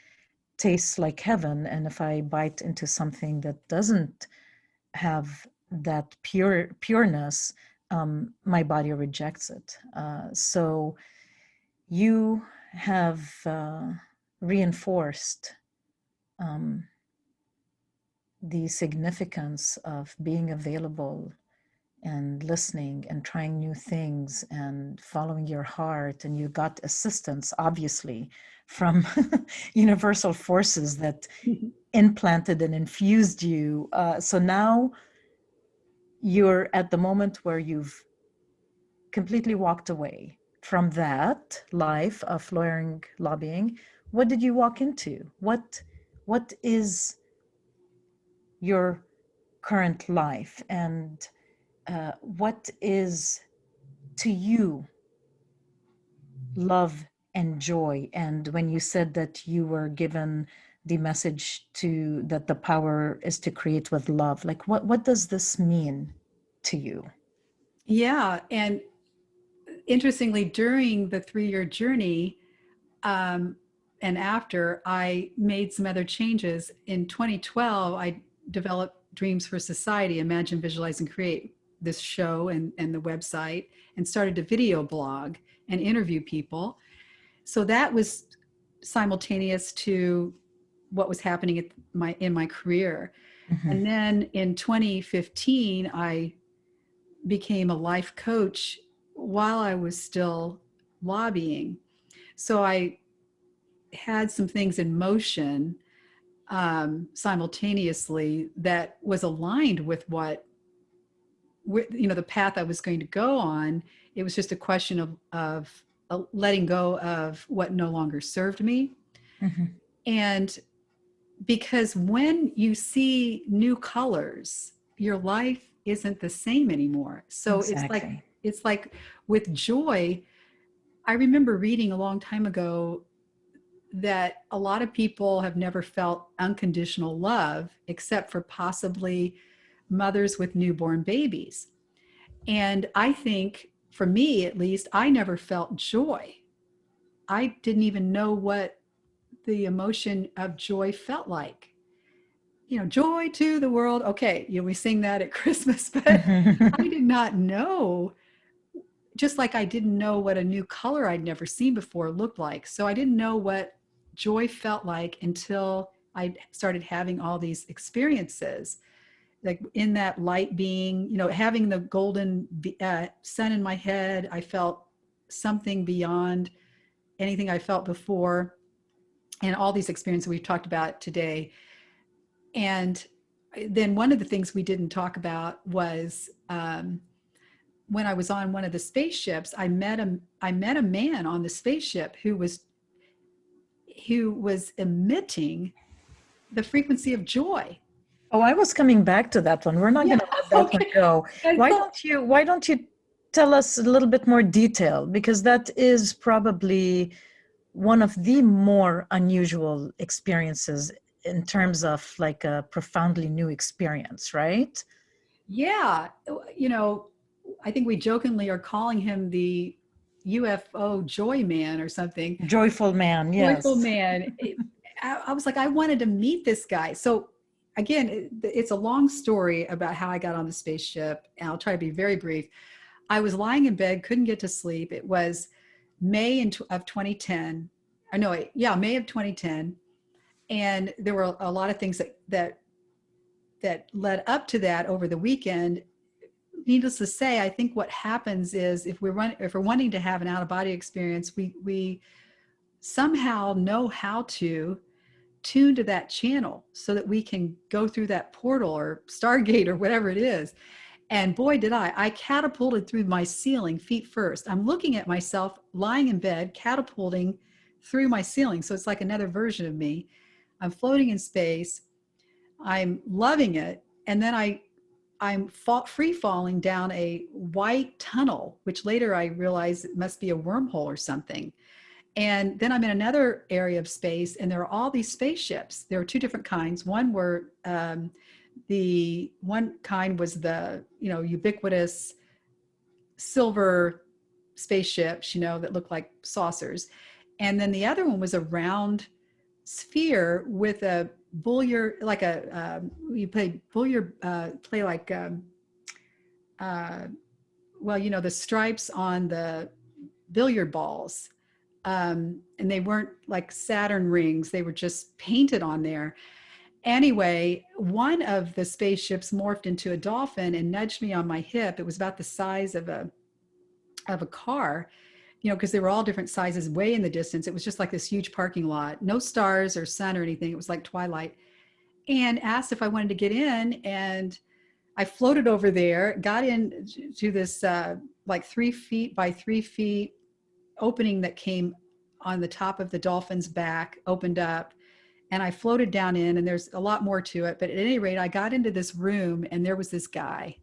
tastes like heaven. And if I bite into something that doesn't have that pureness, my body rejects it. So you have reinforced the significance of being available and listening and trying new things and following your heart. And you got assistance, obviously, from universal forces that implanted and infused you. So now you're at the moment where you've completely walked away from that life of lawyering, lobbying. What did you walk into? What is your current life, and what is to you love and joy? And when you said that you were given the message to that the power is to create with love, like what does this mean to you? Yeah. And interestingly, during the 3-year journey, um, and after, I made some other changes. In 2012, I developed Dreams for Society, Imagine, Visualize, and Create, this show and the website, and started a video blog and interview people. So that was simultaneous to what was happening in my career. Mm-hmm. And then in 2015, I became a life coach while I was still lobbying. So I had some things in motion simultaneously that was aligned with the path I was going to go on. It was just a question of letting go of what no longer served me. Mm-hmm. And because when you see new colors, your life isn't the same anymore. So Exactly. it's like with joy. I remember reading a long time ago that a lot of people have never felt unconditional love except for possibly mothers with newborn babies. And I think, for me at least, I never felt joy. I didn't even know what the emotion of joy felt like. Joy to the world. Okay, we sing that at Christmas, but I did not know just like I didn't know what a new color I'd never seen before looked like. So I didn't know what joy felt like until I started having all these experiences, like in that light being, having the golden sun in my head. I felt something beyond anything I felt before, and all these experiences we've talked about today. And then one of the things we didn't talk about was when I was on one of the spaceships, I met a man on the spaceship who was emitting the frequency of joy. Oh, I was coming back to that one. We're not Yeah. going to let that one Okay. go. And so, Why don't you tell us a little bit more detail? Because that is probably one of the more unusual experiences in terms of like a profoundly new experience, right? yeah, I think we jokingly are calling him the UFO joy man or something. Joyful man, Joyful yes. man. I was like, I wanted to meet this guy. So again, it's a long story about how I got on the spaceship, and I'll try to be very brief. I was lying in bed, couldn't get to sleep. It was of 2010. I know, yeah, May of 2010. And there were a lot of things that led up to that over the weekend. Needless to say, I think what happens is if we're wanting to have an out of body experience, we somehow know how to tune to that channel so that we can go through that portal or Stargate or whatever it is. And boy, did I catapulted through my ceiling feet first. I'm looking at myself lying in bed, catapulting through my ceiling. So it's like another version of me. I'm floating in space. I'm loving it. And then I'm free falling down a white tunnel, which later I realized it must be a wormhole or something. And then I'm in another area of space, and there are all these spaceships. There were two different kinds. The one kind was the ubiquitous silver spaceships, that looked like saucers, and then the other one was a round sphere with a bouillard, like you play bouillard, play like the stripes on the billiard balls. And they weren't like Saturn rings, they were just painted on there. Anyway, one of the spaceships morphed into a dolphin and nudged me on my hip. It was about the size of a car, because they were all different sizes way in the distance. It was just like this huge parking lot, no stars or sun or anything. It was like twilight. And asked if I wanted to get in, and I floated over there, got in to this like 3 feet by 3 feet opening that came on the top of the dolphin's back, opened up, and I floated down in, and there's a lot more to it. But at any rate, I got into this room, and there was this guy.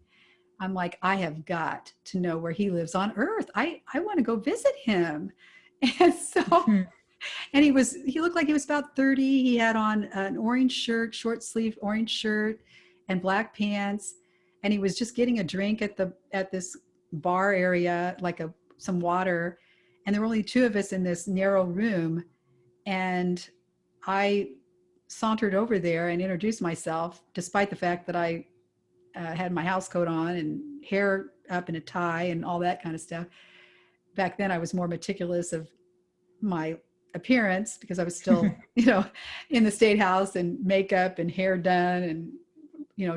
I'm like, I have got to know where he lives on Earth. I want to go visit him. And so, and he looked like he was about 30. He had on an orange shirt, short sleeve orange shirt, and black pants. And he was just getting a drink at this bar area, like some water. And there were only two of us in this narrow room. And I sauntered over there and introduced myself, despite the fact that I had my house coat on and hair up in a tie and all that kind of stuff. Back then, I was more meticulous of my appearance because I was still, in the statehouse, and makeup and hair done, and,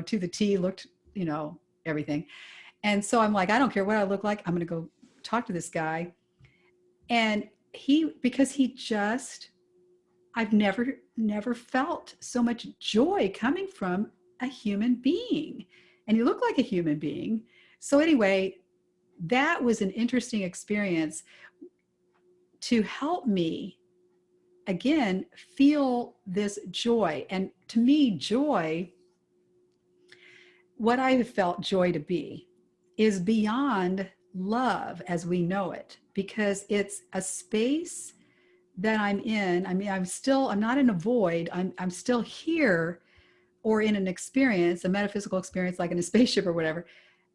to the T, looked, everything. And so I'm like, I don't care what I look like. I'm going to go talk to this guy. And I've never felt so much joy coming from a human being. And he looked like a human being. So anyway, that was an interesting experience to help me, again, feel this joy. And to me, joy, what I have felt joy to be, is beyond love as we know it, because it's a space that I'm in. I mean, I'm not in a void. I'm still here, or in an experience, a metaphysical experience, like in a spaceship or whatever,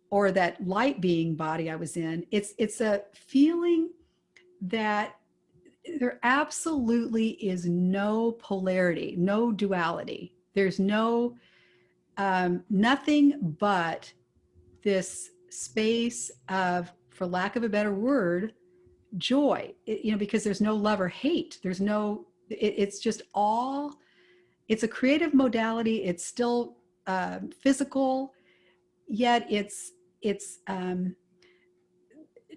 or that light being body I was in. It's a feeling that there absolutely is no polarity, no duality. There's nothing but this space of for lack of a better word, joy, because there's no love or hate. There's no, it's just all, it's a creative modality. It's still physical, yet it's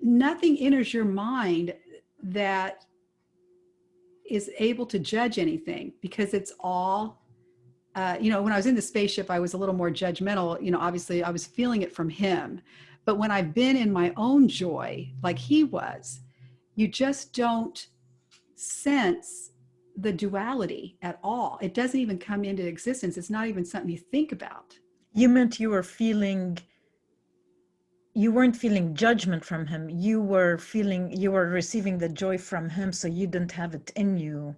nothing enters your mind that is able to judge anything, because it's all, when I was in the spaceship, I was a little more judgmental. Obviously I was feeling it from him. But when I've been in my own joy, like he was, you just don't sense the duality at all. It doesn't even come into existence. It's not even something you think about. You meant you weren't feeling judgment from him. You were receiving the joy from him, so you didn't have it in you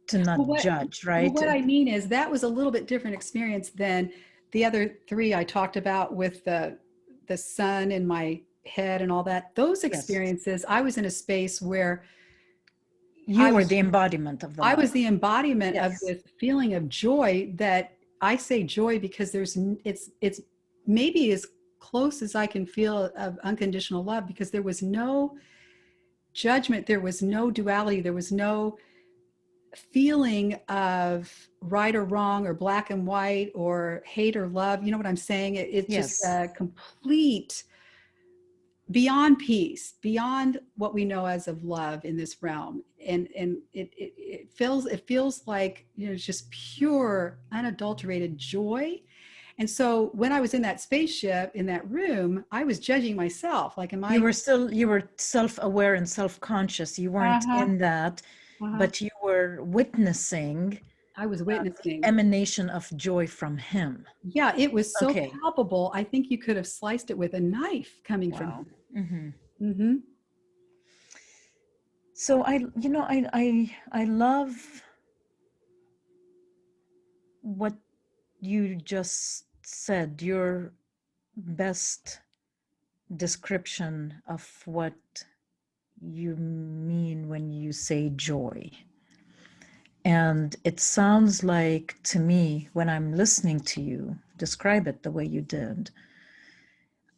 to Well, not judge, right? what I mean is that was a little bit different experience than the other three I talked about with the sun in my head and all that. Those Yes. experiences, I was in a space where You were the embodiment of the I love. was the embodiment of Yes. this feeling of joy. That I say joy because it's maybe as close as I can feel of unconditional love, because there was no judgment, there was no duality, there was no feeling of right or wrong or black and white or hate or love. You know what I'm saying? It's Yes. just a complete, beyond peace, beyond what we know as of love in this realm. And it feels like, it's just pure, unadulterated joy. And so when I was in that spaceship, in that room, I was judging myself. Like, am I? You were self-aware and self-conscious. You weren't Uh-huh, in that, uh-huh. but you were witnessing I was the witnessing. emanation of joy from him. Yeah, it was so Okay. palpable. I think you could have sliced it with a knife coming from Wow. Mm-hmm. him. Mm-hmm. So I love what you just said, your best description of what you mean when you say joy. And it sounds like to me, when I'm listening to you describe it the way you did,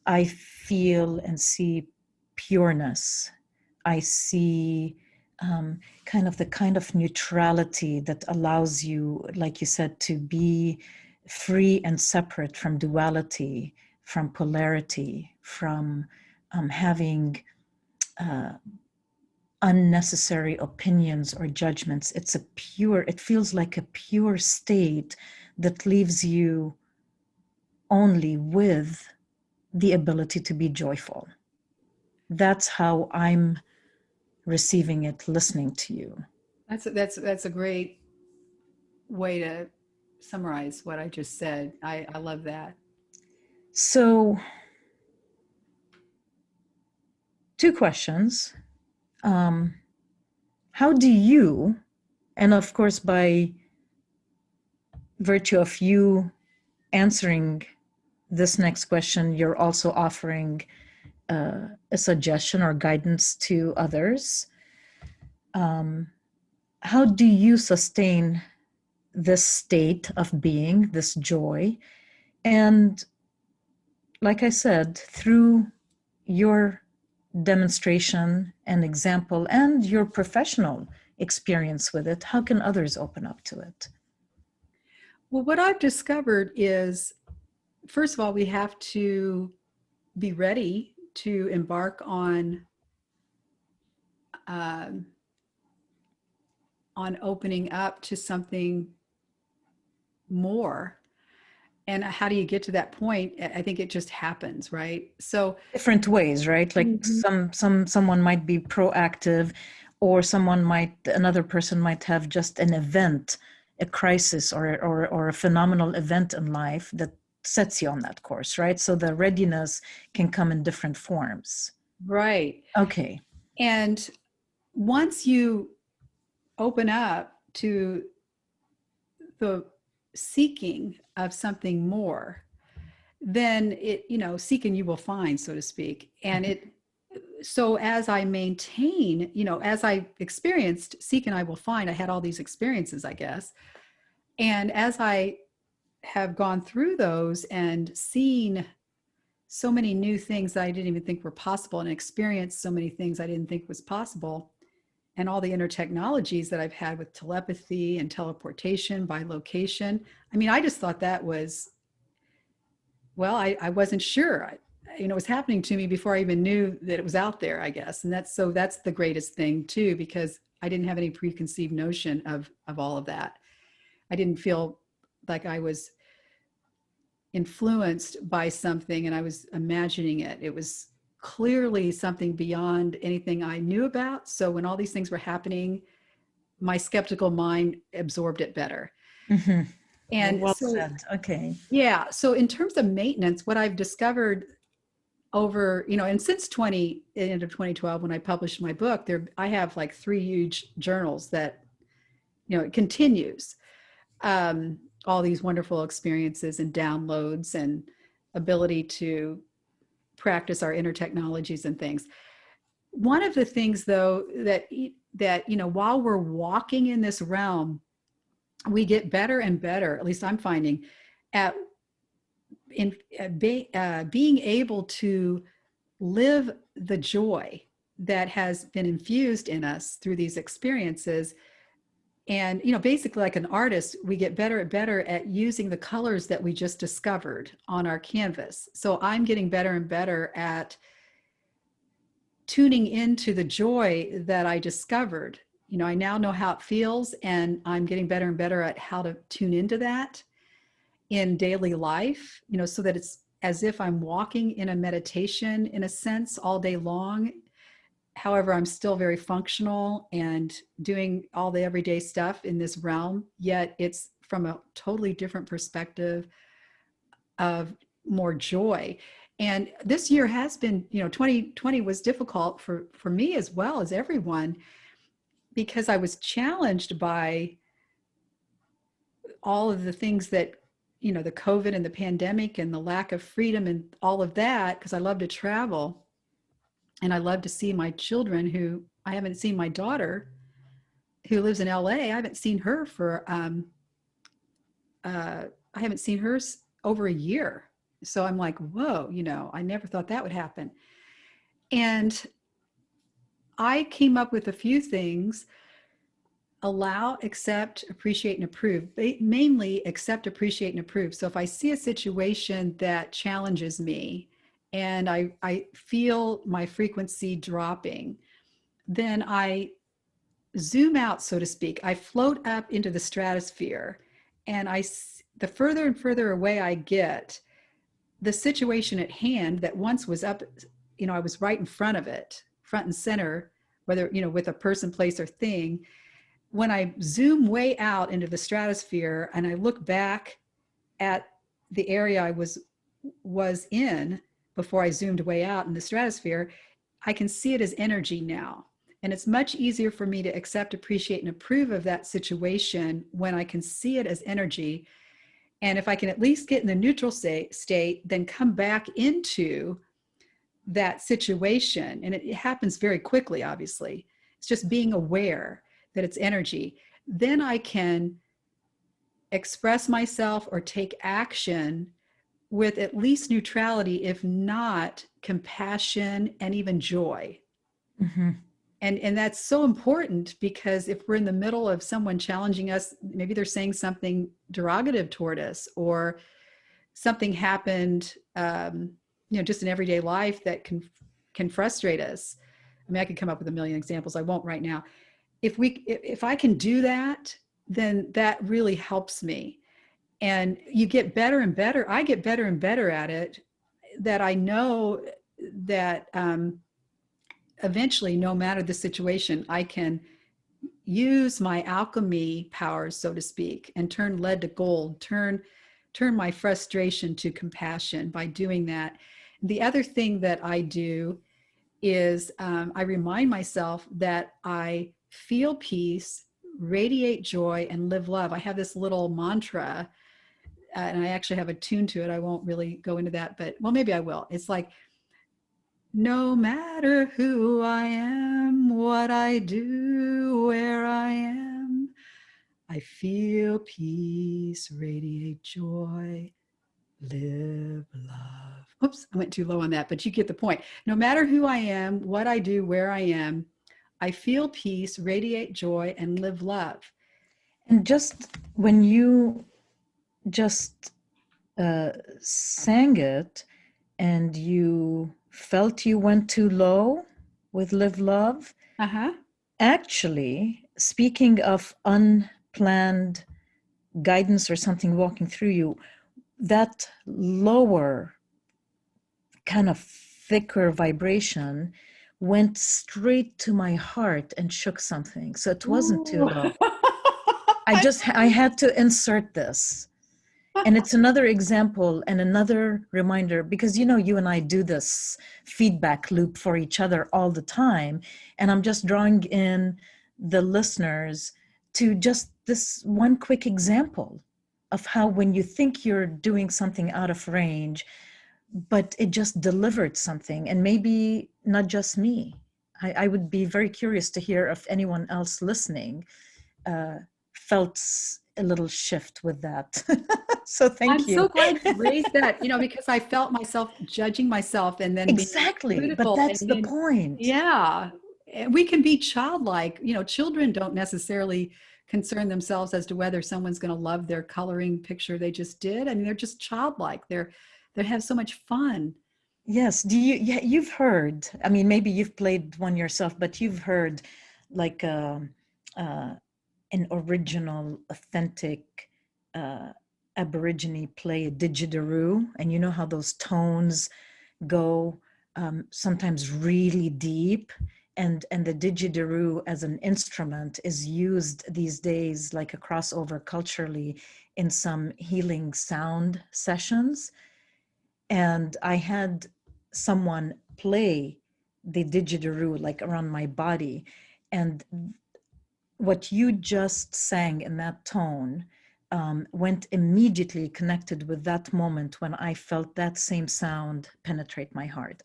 I feel and see pureness. I see kind of neutrality that allows you, like you said, to be free and separate from duality, from polarity, from having unnecessary opinions or judgments. It feels like a pure state that leaves you only with the ability to be joyful. That's how I'm receiving it, listening to you. That's a great way to summarize what I just said. I love that. So, two questions. How do you, and of course, by virtue of you answering this next question, you're also offering a suggestion or guidance to others. How do you sustain this state of being, this joy? And like I said, through your demonstration and example and your professional experience with it, how can others open up to it? Well, what I've discovered is, first of all, we have to be ready to embark um, on opening up to something more. And how do you get to that point? I think it just happens, right? So Different ways, right? Like Mhm. someone might be proactive, or another person might have just an event, a crisis, or a phenomenal event in life that sets you on that course, right? So the readiness can come in different forms. Right. Okay. And once you open up to the seeking of something more, then seek and you will find, so to speak. And so as I maintain, as I experienced seek and I will find, I had all these experiences, I guess. And as I have gone through those and seen so many new things that I didn't even think were possible, and experienced so many things I didn't think was possible. And all the inner technologies that I've had with telepathy and teleportation by location. I mean, I just thought that was, well, I wasn't sure. It was happening to me before I even knew that it was out there, I guess. And that's the greatest thing too, because I didn't have any preconceived notion of all of that. I didn't feel like I was influenced by something and I was imagining it. It was clearly something beyond anything I knew about. So when all these things were happening, my skeptical mind absorbed it better. Mm-hmm. And Well so, said. Okay. yeah. So in terms of maintenance, what I've discovered over, and since end of 2012, when I published my book, I have like 3 huge journals that, it continues. All these wonderful experiences and downloads and ability to practice our inner technologies and things. One of the things, though, that while we're walking in this realm, we get better and better. At least I'm finding at being able to live the joy that has been infused in us through these experiences. And basically, like an artist, we get better and better at using the colors that we just discovered on our canvas. So I'm getting better and better at tuning into the joy that I discovered. I now know how it feels, and I'm getting better and better at how to tune into that in daily life, so that it's as if I'm walking in a meditation in a sense all day long. However, I'm still very functional and doing all the everyday stuff in this realm, yet it's from a totally different perspective of more joy. And this year has been, 2020 was difficult for me as well as everyone, because I was challenged by all of the things that, the COVID and the pandemic and the lack of freedom and all of that, because I love to travel and I love to see my children, who I haven't seen. My daughter, who lives in LA, I haven't seen her for, I haven't seen her over a year. So I'm like, whoa, I never thought that would happen. And I came up with a few things: allow, accept, appreciate, and approve. Mainly accept, appreciate, and approve. So if I see a situation that challenges me and I feel my frequency dropping, then I zoom out, so to speak. I float up into the stratosphere, and the further and further away I get, the situation at hand that once was up, I was right in front of it, front and center, whether, with a person, place, or thing. When I zoom way out into the stratosphere and I look back at the area I was in before I zoomed way out in the stratosphere, I can see it as energy now. And it's much easier for me to accept, appreciate, and approve of that situation when I can see it as energy. And if I can at least get in the neutral state, then come back into that situation. And it happens very quickly, obviously. It's just being aware that it's energy. Then I can express myself or take action with at least neutrality, if not compassion and even joy. Mm-hmm. And that's so important, because if we're in the middle of someone challenging us, maybe they're saying something derogative toward us, or something happened, just in everyday life that can frustrate us. I mean, I could come up with a million examples. I won't right now. If I can do that, then that really helps me. And you get better and better. I get better and better at it, that I know that eventually, no matter the situation, I can use my alchemy powers, so to speak, and turn lead to gold, turn my frustration to compassion by doing that. The other thing that I do is, I remind myself that I feel peace, radiate joy, and live love. I have this little mantra, and I actually have a tune to it. I won't really go into that, but, well, maybe I will. It's like, no matter who I am, what I do, where I am, I feel peace, radiate joy, live love. Oops, I went too low on that, but you get the point. No matter who I am, what I do, where I am, I feel peace, radiate joy, and live love. And just when you just sang it and you felt you went too low with Live Love, Uh-huh. actually, speaking of unplanned guidance or something walking through you, that lower kind of thicker vibration went straight to my heart and shook something. So it wasn't too Ooh. low. I had to insert this. And it's another example and another reminder, because you and I do this feedback loop for each other all the time. And I'm just drawing in the listeners to just this one quick example of how when you think you're doing something out of range, but it just delivered something, and maybe not just me. I would be very curious to hear if anyone else listening felt a little shift with that. So I'm thank so you. glad you raised that, because I felt myself judging myself and then being Exactly, but critical. And that's the then, point. yeah, we can be childlike. Children don't necessarily concern themselves as to whether someone's going to love their coloring picture they just did. I mean, they're just childlike. They have so much fun. Yes, yeah, you've heard, I mean, maybe you've played one yourself, but you've heard like uh, an original, authentic Aborigine play a didgeridoo, and you know how those tones go sometimes really deep, and the didgeridoo as an instrument is used these days like a crossover culturally in some healing sound sessions. And I had someone play the didgeridoo like around my body, and what you just sang in that tone went immediately connected with that moment when I felt that same sound penetrate my heart.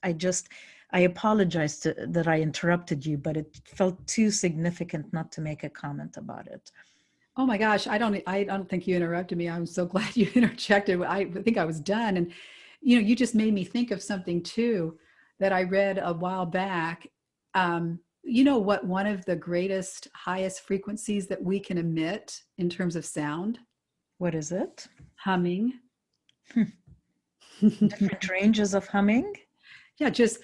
I apologize that I interrupted you, but it felt too significant not to make a comment about it. Oh my gosh, I don't think you interrupted me. I'm so glad you interjected. I think I was done. And you just made me think of something too that I read a while back. You know what one of the greatest, highest frequencies that we can emit in terms of sound? What is it? Humming. Different ranges of humming? Yeah, just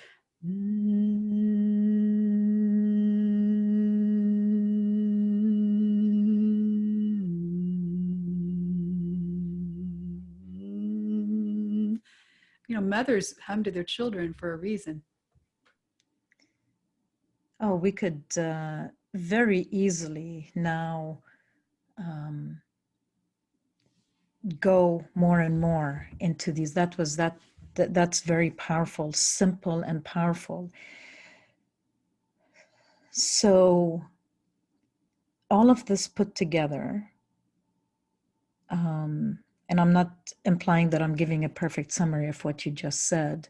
mothers hum to their children for a reason. Oh, we could very easily now go more and more into these. That's very powerful, simple and powerful. So all of this put together, and I'm not implying that I'm giving a perfect summary of what you just said,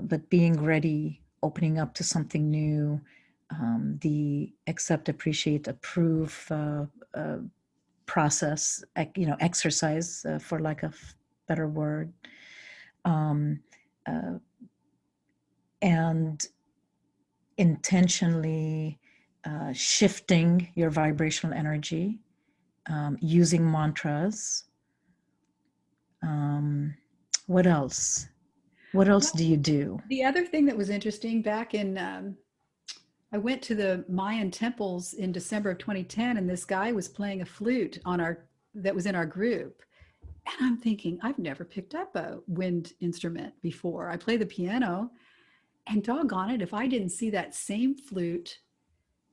but being ready, opening up to something new, the accept, appreciate, approve process, exercise, for lack of better word, and intentionally shifting your vibrational energy, using mantras. What else? What else do you do? The other thing that was interesting back in, I went to the Mayan temples in December of 2010, and this guy was playing a flute that was in our group. And I'm thinking, I've never picked up a wind instrument before. I play the piano, and doggone it, if I didn't see that same flute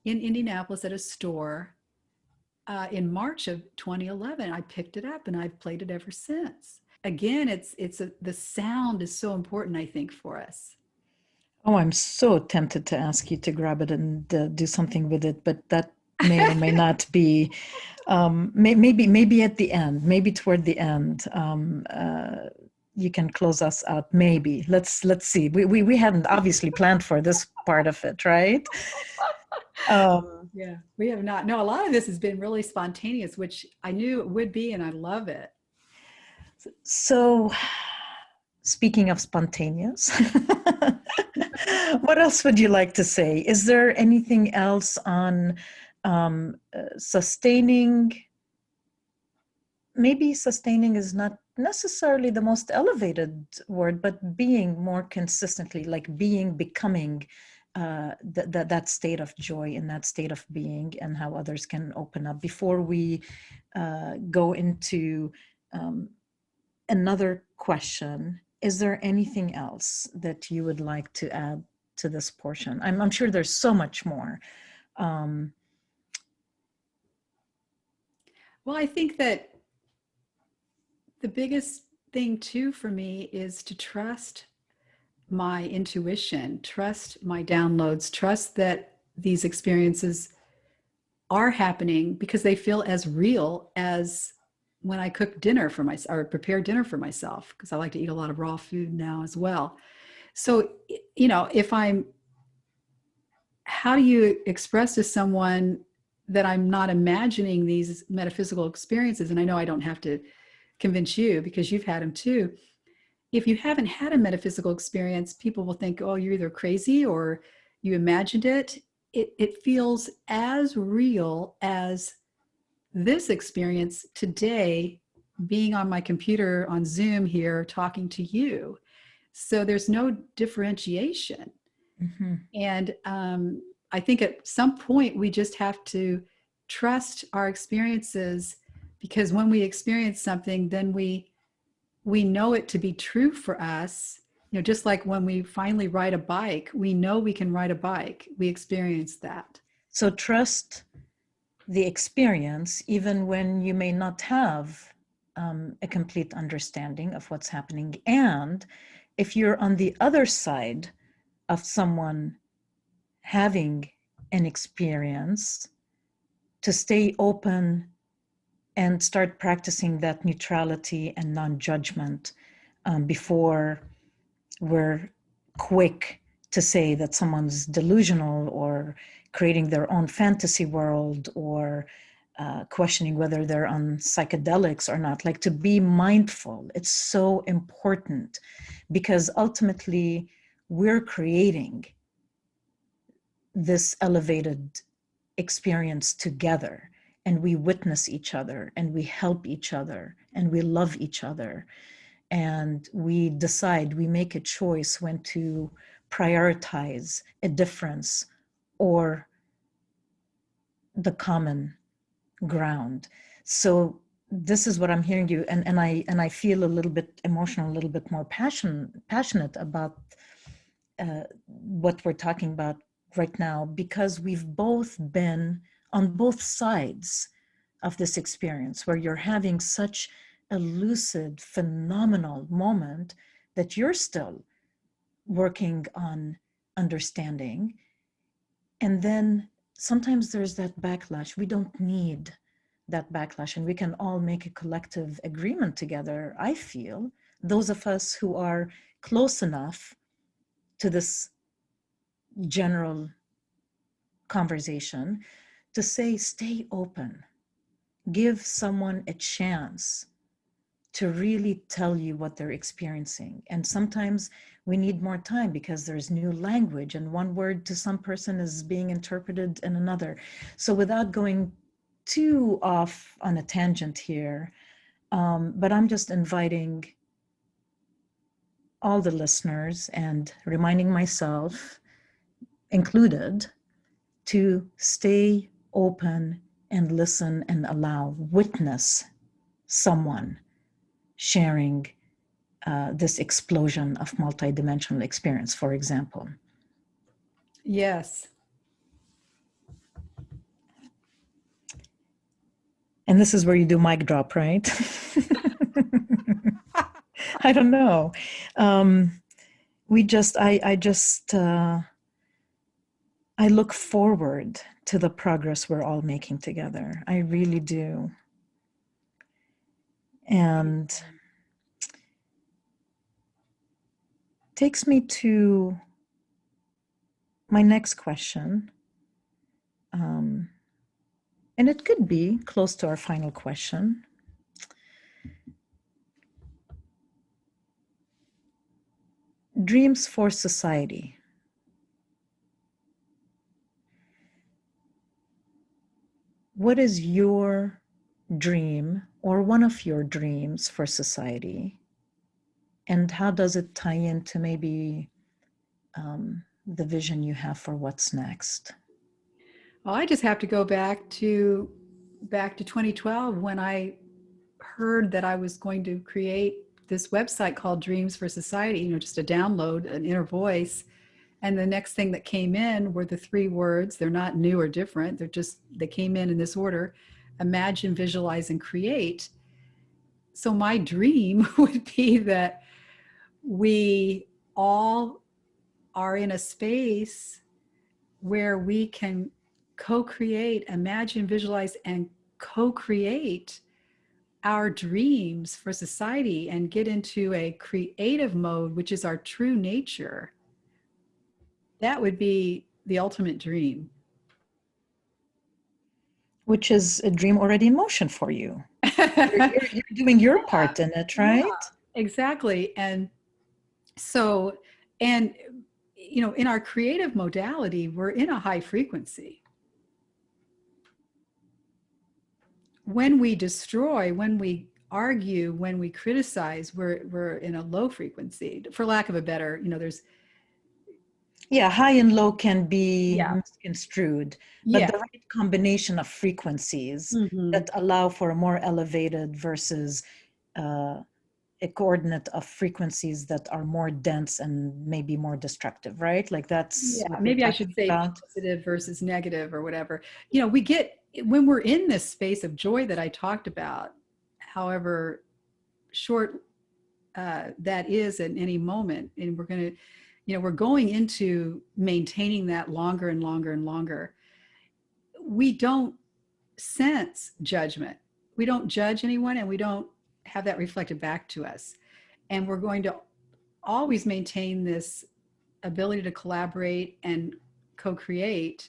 in Indianapolis at a store in March of 2011, I picked it up and I've played it ever since. Again, the sound is so important, I think, for us. Oh, I'm so tempted to ask you to grab it and do something with it, but that may or may not be. Maybe at the end, maybe toward the end, you can close us out. Maybe let's see. We hadn't obviously planned for this part of it, right? Yeah, we have not. No, a lot of this has been really spontaneous, which I knew it would be, and I love it. So Speaking of spontaneous, what else would you like to say? Is there anything else on sustaining? Maybe sustaining is not necessarily the most elevated word, but being more consistently, like becoming that state of joy and that state of being, and how others can open up. Before we go into another question, is there anything else that you would like to add to this portion? I'm sure there's so much more. Well, I think that the biggest thing too for me is to trust my intuition, trust my downloads, trust that these experiences are happening because they feel as real as when I cook dinner for myself or prepare dinner for myself, because I like to eat a lot of raw food now as well. So, if how do you express to someone that I'm not imagining these metaphysical experiences? And I know I don't have to convince you because you've had them too. If you haven't had a metaphysical experience, people will think, oh, you're either crazy or you imagined it. It feels as real as this experience today, being on my computer on Zoom here talking to you. So there's no differentiation. Mm-hmm. And I think at some point we just have to trust our experiences, because when we experience something, then we know it to be true for us. Just like when we finally ride a bike, we know we can ride a bike. We experience that. So trust the experience, even when you may not have a complete understanding of what's happening. And if you're on the other side of someone having an experience, to stay open and start practicing that neutrality and non-judgment before we're quick to say that someone's delusional or creating their own fantasy world, or questioning whether they're on psychedelics or not. Like, to be mindful, it's so important, because ultimately we're creating this elevated experience together, and we witness each other, and we help each other, and we love each other, and we decide, we make a choice when to prioritize a difference or the common ground. So this is what I'm hearing you, and I feel a little bit emotional, a little bit more passionate about what we're talking about right now, because we've both been on both sides of this experience, where you're having such a lucid, phenomenal moment that you're still working on understanding. And then sometimes there's that backlash. We don't need that backlash, and we can all make a collective agreement together, I feel, those of us who are close enough to this general conversation, to say, stay open, give someone a chance to really tell you what they're experiencing. And sometimes we need more time because there's new language, and one word to some person is being interpreted in another. So without going too off on a tangent here, but I'm just inviting all the listeners and reminding myself included to stay open and listen and allow, witness someone sharing this explosion of multidimensional experience, for example. Yes. And this is where you do mic drop, right? I don't know. I look forward to the progress we're all making together. I really do. And takes me to my next question. And it could be close to our final question. Dreams for society. What is your dream or one of your dreams for society? And how does it tie into maybe the vision you have for what's next? Well, I just have to go back to 2012 when I heard that I was going to create this website called Dreams for Society, just a download, an inner voice. And the next thing that came in were the three words. They're not new or different. They came in this order: imagine, visualize, and create. So my dream would be that we all are in a space where we can co-create, imagine, visualize, and co-create our dreams for society and get into a creative mode, which is our true nature. That would be the ultimate dream. Which is a dream already in motion for you. You're doing your part in it, Yeah, right? exactly. And so, and in our creative modality, we're in a high frequency. When we destroy, when we argue, when we criticize, we're in a low frequency. For lack of a better, there's Yeah, high and low can be yeah, misconstrued, but yeah. the right combination of frequencies Mm-hmm. that allow for a more elevated versus uh, a coordinate of frequencies that are more dense and maybe more destructive, right? Like that's Yeah, what we're maybe I talking should say about. positive versus negative or whatever. We get when we're in this space of joy that I talked about, however short that is at any moment, and we're going into maintaining that longer and longer and longer. We don't sense judgment. We don't judge anyone, and we don't have that reflected back to us. And we're going to always maintain this ability to collaborate and co-create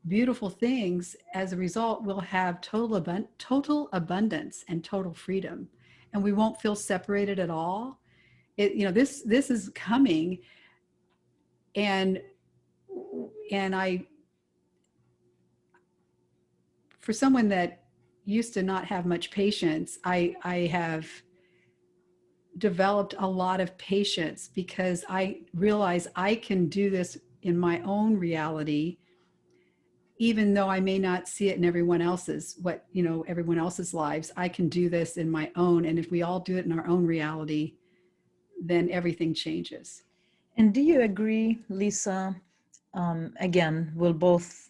beautiful things. As a result, we'll have total abundance and total freedom, and we won't feel separated at all. This is coming, and I, for someone that used to not have much patience, I have developed a lot of patience because I realize I can do this in my own reality, even though I may not see it in everyone else's, everyone else's lives. I can do this in my own. And if we all do it in our own reality, then everything changes. And do you agree, Lisa? Again, we'll both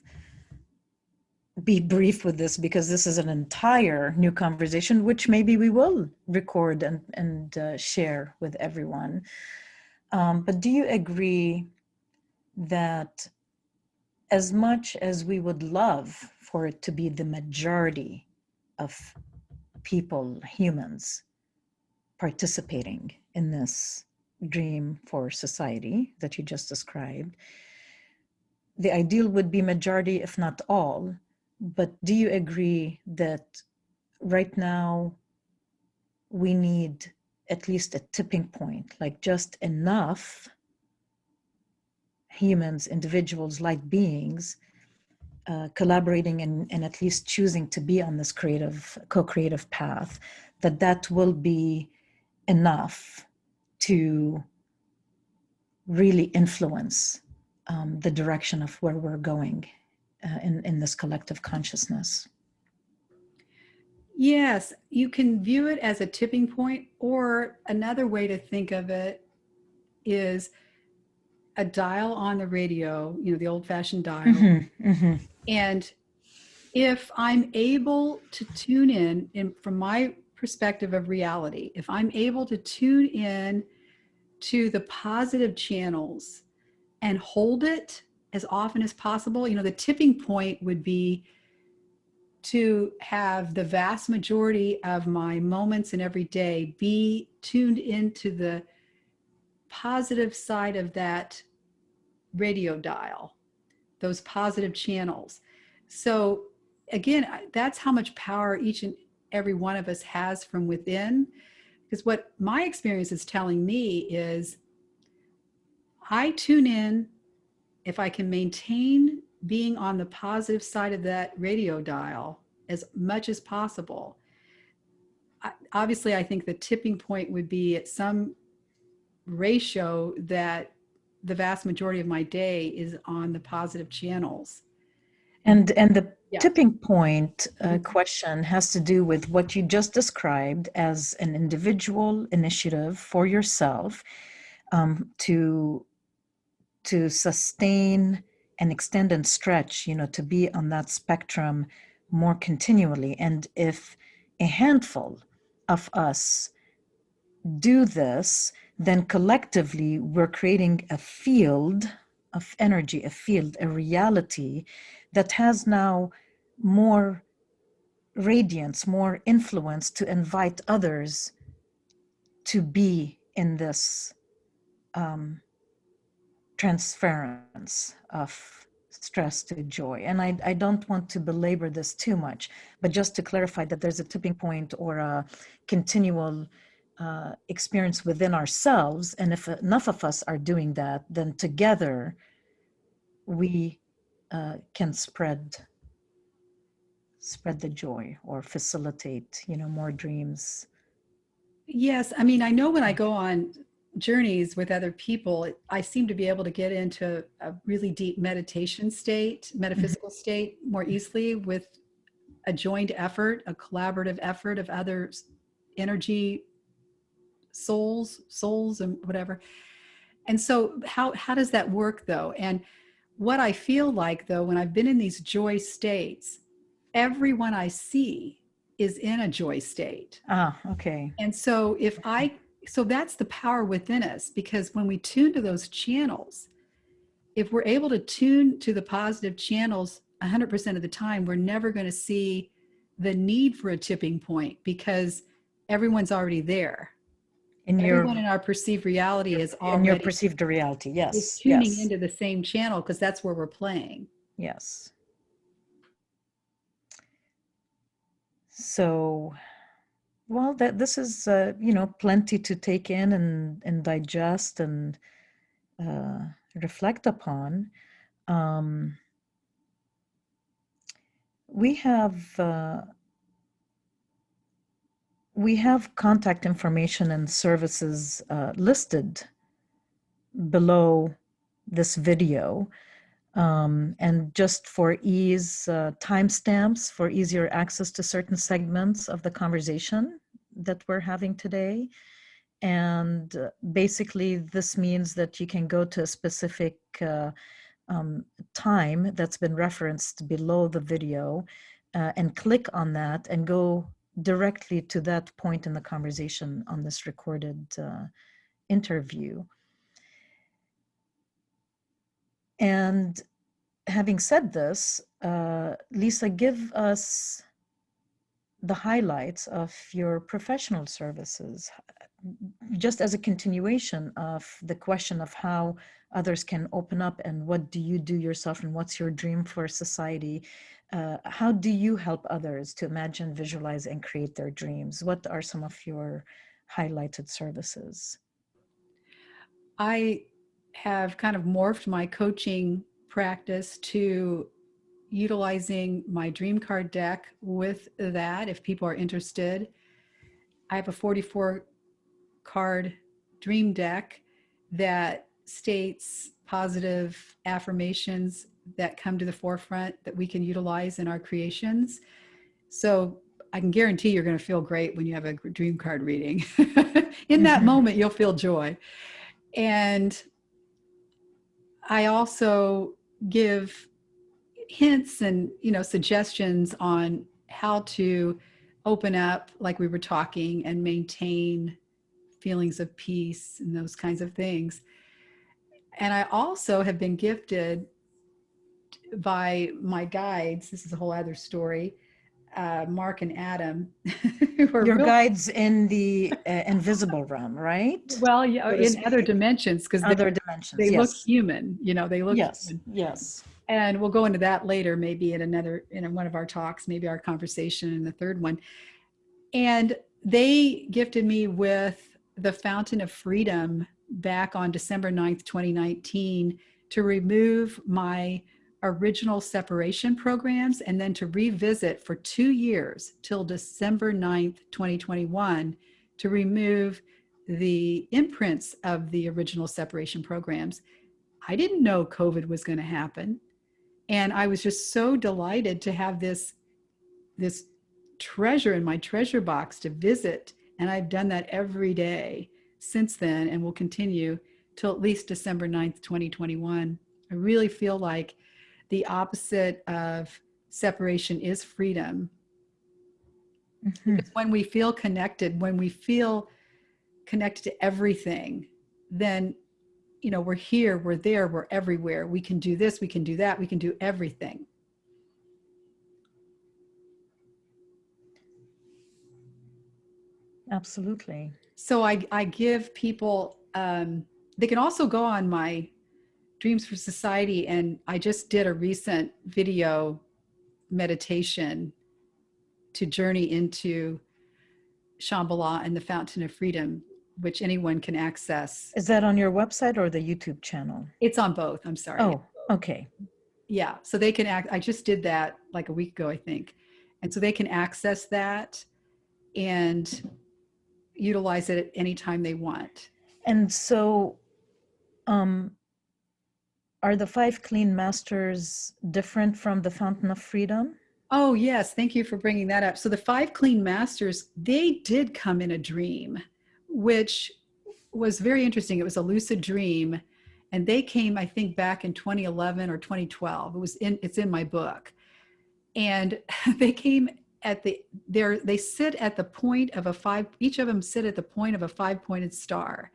be brief with this because this is an entire new conversation, which maybe we will record and share with everyone. But do you agree that as much as we would love for it to be the majority of people, humans, participating in this dream for society that you just described, the ideal would be majority, if not all. But do you agree that right now we need at least a tipping point, like just enough humans, individuals, light beings, collaborating and at least choosing to be on this co-creative path, that will be enough to really influence the direction of where we're going in this collective consciousness? Yes, you can view it as a tipping point, or another way to think of it is a dial on the radio, the old fashioned dial. Mm-hmm, mm-hmm. And if I'm able to tune in from my perspective of reality, if I'm able to tune in to the positive channels and hold it as often as possible, the tipping point would be to have the vast majority of my moments in every day be tuned into the positive side of that radio dial, those positive channels. So again, that's how much power each and every one of us has from within. Because what my experience is telling me is I tune in if I can maintain being on the positive side of that radio dial as much as possible. Obviously, I think the tipping point would be at some ratio that the vast majority of my day is on the positive channels. And the Yeah. tipping point question has to do with what you just described as an individual initiative for yourself, to sustain and extend and stretch, to be on that spectrum more continually. And if a handful of us do this, then collectively we're creating a field of energy, a reality that has now more radiance, more influence to invite others to be in this transference of stress to joy. And I don't want to belabor this too much, but just to clarify that there's a tipping point or a continual experience within ourselves. And if enough of us are doing that, then together we can spread the joy or facilitate, more dreams. Yes. I mean, I know when I go on journeys with other people, I seem to be able to get into a really deep meditation state, metaphysical state more easily with a joined effort, a collaborative effort of others, energy, souls and whatever. And so how does that work though? And what I feel like though, when I've been in these joy states, everyone I see is in a joy state. Okay. And so so that's the power within us, because when we tune to those channels, if we're able to tune to the positive channels 100% of the time, we're never going to see the need for a tipping point because everyone's already there. In Everyone your in our perceived reality is in your already perceived reality, is yes, tuning yes, into the same channel because that's where we're playing. yes. So, well, that this is plenty to take in and digest and reflect upon. Um, we have contact information and services listed below this video. And just for ease, timestamps for easier access to certain segments of the conversation that we're having today. And basically, this means that you can go to a specific time that's been referenced below the video and click on that and go directly to that point in the conversation on this recorded interview. And having said this, Lisa, give us the highlights of your professional services, just as a continuation of the question of how others can open up and what do you do yourself and what's your dream for society. How do you help others to imagine, visualize, and create their dreams? What are some of your highlighted services? I have kind of morphed my coaching practice to utilizing my dream card deck with that if people are interested. I have a 44 card dream deck that states positive affirmations that come to the forefront that we can utilize in our creations. So I can guarantee you're going to feel great when you have a dream card reading. In that moment, you'll feel joy. And I also give hints and suggestions on how to open up, like we were talking, and maintain feelings of peace and those kinds of things. And I also have been gifted by my guides. This is a whole other story. Mark and Adam, who are Your real guides in the invisible realm, right? well, yeah, So to in other speak. dimensions because Other they dimensions, look yes. human. They look Yes, human. yes. And we'll go into that later, maybe in one of our talks, maybe our conversation in the third one. And they gifted me with the Fountain of Freedom back on December 9th, 2019, to remove my original separation programs and then to revisit for 2 years till December 9th, 2021, to remove the imprints of the original separation programs. I didn't know COVID was going to happen. And I was just so delighted to have this treasure in my treasure box to visit. And I've done that every day since then and will continue till at least December 9th, 2021. I really feel like the opposite of separation is freedom. Mm-hmm. Because when we feel connected, when we feel connected to everything, then we're here, we're there, we're everywhere. We can do this, we can do that, we can do everything. Absolutely. So I give people, they can also go on my Dreams for Society, and I just did a recent video meditation to journey into Shambhala and the Fountain of Freedom, which anyone can access. Is that on your website or the YouTube channel? It's on both. I'm sorry. Oh, okay. Yeah. So they can I just did that like a week ago, I think. And so they can access that and utilize it at any time they want. And so, are the 5 clean masters different from the Fountain of Freedom? Oh, yes. Thank you for bringing that up. So the 5 clean masters, they did come in a dream, which was very interesting. It was a lucid dream. And they came, I think, back in 2011 or 2012. It's in my book. And they came they sit at the point of a 5, each of them sit at the point of a 5-pointed star.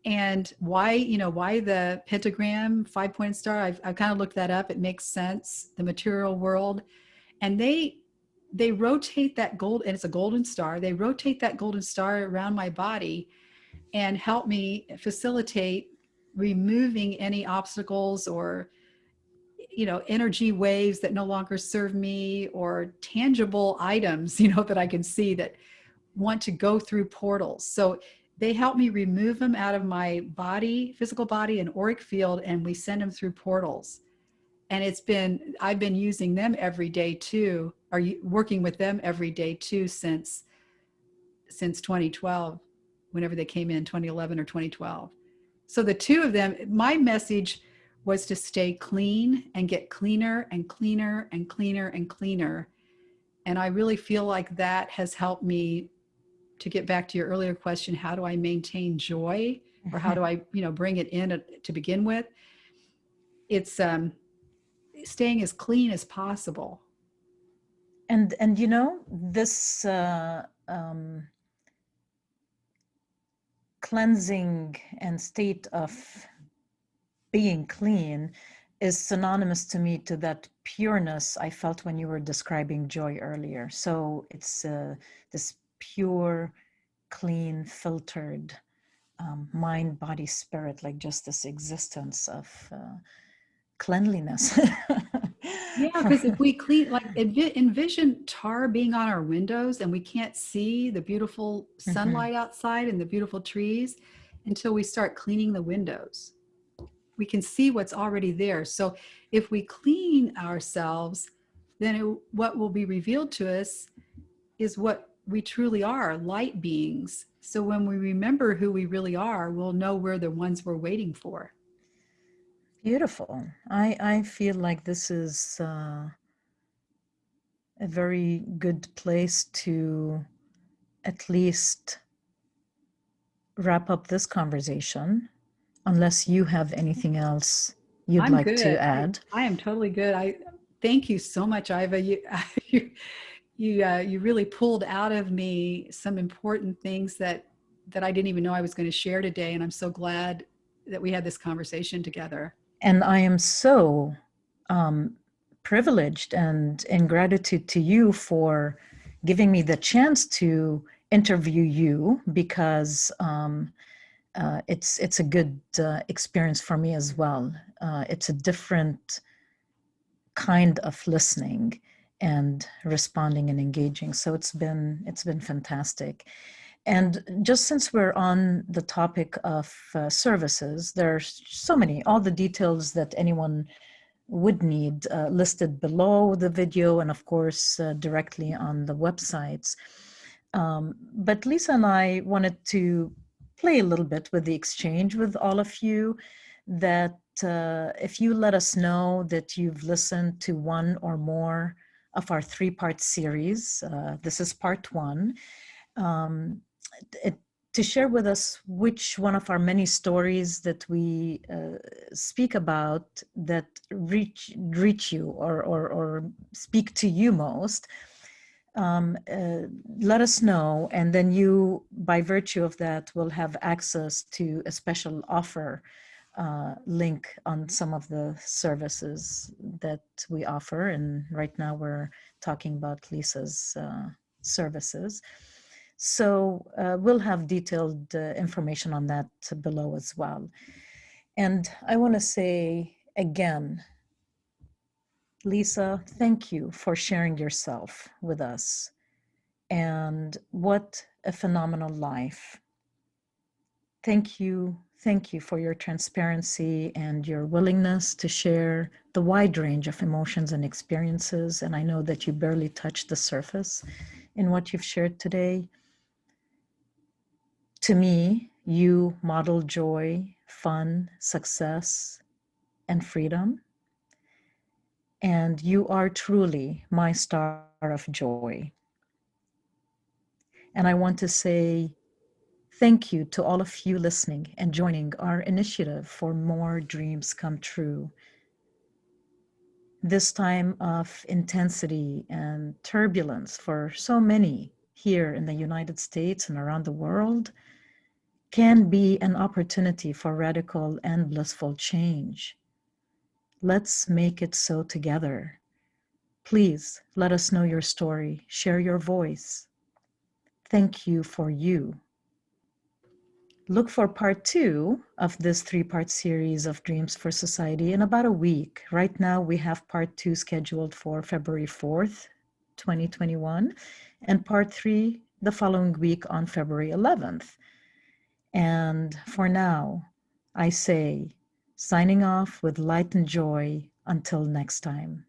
And why the pentagram 5-pointed star? I've kind of looked that up. It makes sense. The material world. And they rotate that gold, and it's a golden star. They rotate that golden star around my body and help me facilitate removing any obstacles or energy waves that no longer serve me, or tangible items that I can see that want to go through portals. So they help me remove them out of my body, physical body, and auric field, and we send them through portals. And I've been using them every day too, or working with them every day too, since 2012, whenever they came in, 2011 or 2012. So the two of them, my message was to stay clean and get cleaner and cleaner and cleaner and cleaner. And I really feel like that has helped me to get back to your earlier question, how do I maintain joy, or how do I, bring it in to begin with? It's staying as clean as possible. And this cleansing and state of being clean is synonymous to me to that pureness I felt when you were describing joy earlier. So it's this pure, clean, filtered mind, body, spirit, like just this existence of cleanliness. Yeah, because if we clean, like envision tar being on our windows and we can't see the beautiful sunlight outside and the beautiful trees until we start cleaning the windows. We can see what's already there. So if we clean ourselves, then what will be revealed to us is what we truly are, light beings. So when we remember who we really are, we'll know we're the ones we're waiting for. Beautiful. I feel like this is a very good place to at least wrap up this conversation, unless you have anything else you'd I'm like to good. add. I am totally good. I thank you so much, Iva. You really pulled out of me some important things that I didn't even know I was going to share today, and I'm so glad that we had this conversation together. And I am so privileged and in gratitude to you for giving me the chance to interview you, because it's a good experience for me as well. It's a different kind of listening and responding and engaging. So it's been fantastic. And just since we're on the topic of services, there's so many, all the details that anyone would need listed below the video and of course directly on the websites. But Lisa and I wanted to play a little bit with the exchange with all of you, that if you let us know that you've listened to one or more of our three-part series, this is part one, it, to share with us which one of our many stories that we speak about that reach you or speak to you most. Let us know, and then you, by virtue of that, will have access to a special offer link on some of the services that we offer. And right now we're talking about Lisa's services. So we'll have detailed information on that below as well. And I want to say again, Lisa, thank you for sharing yourself with us. And what a phenomenal life. Thank you for your transparency and your willingness to share the wide range of emotions and experiences. And I know that you barely touched the surface in what you've shared today. To me, you model joy, fun, success, and freedom. And you are truly my star of joy. And I want to say thank you to all of you listening and joining our initiative for more dreams come true. This time of intensity and turbulence for so many here in the United States and around the world can be an opportunity for radical and blissful change. Let's make it so together. Please let us know your story, share your voice. Thank you for you. Look for part two of this three-part series of Dreams for Society in about a week. Right now, we have part two scheduled for February 4th, 2021, and part three the following week on February 11th. And for now, I say, signing off with light and joy until next time.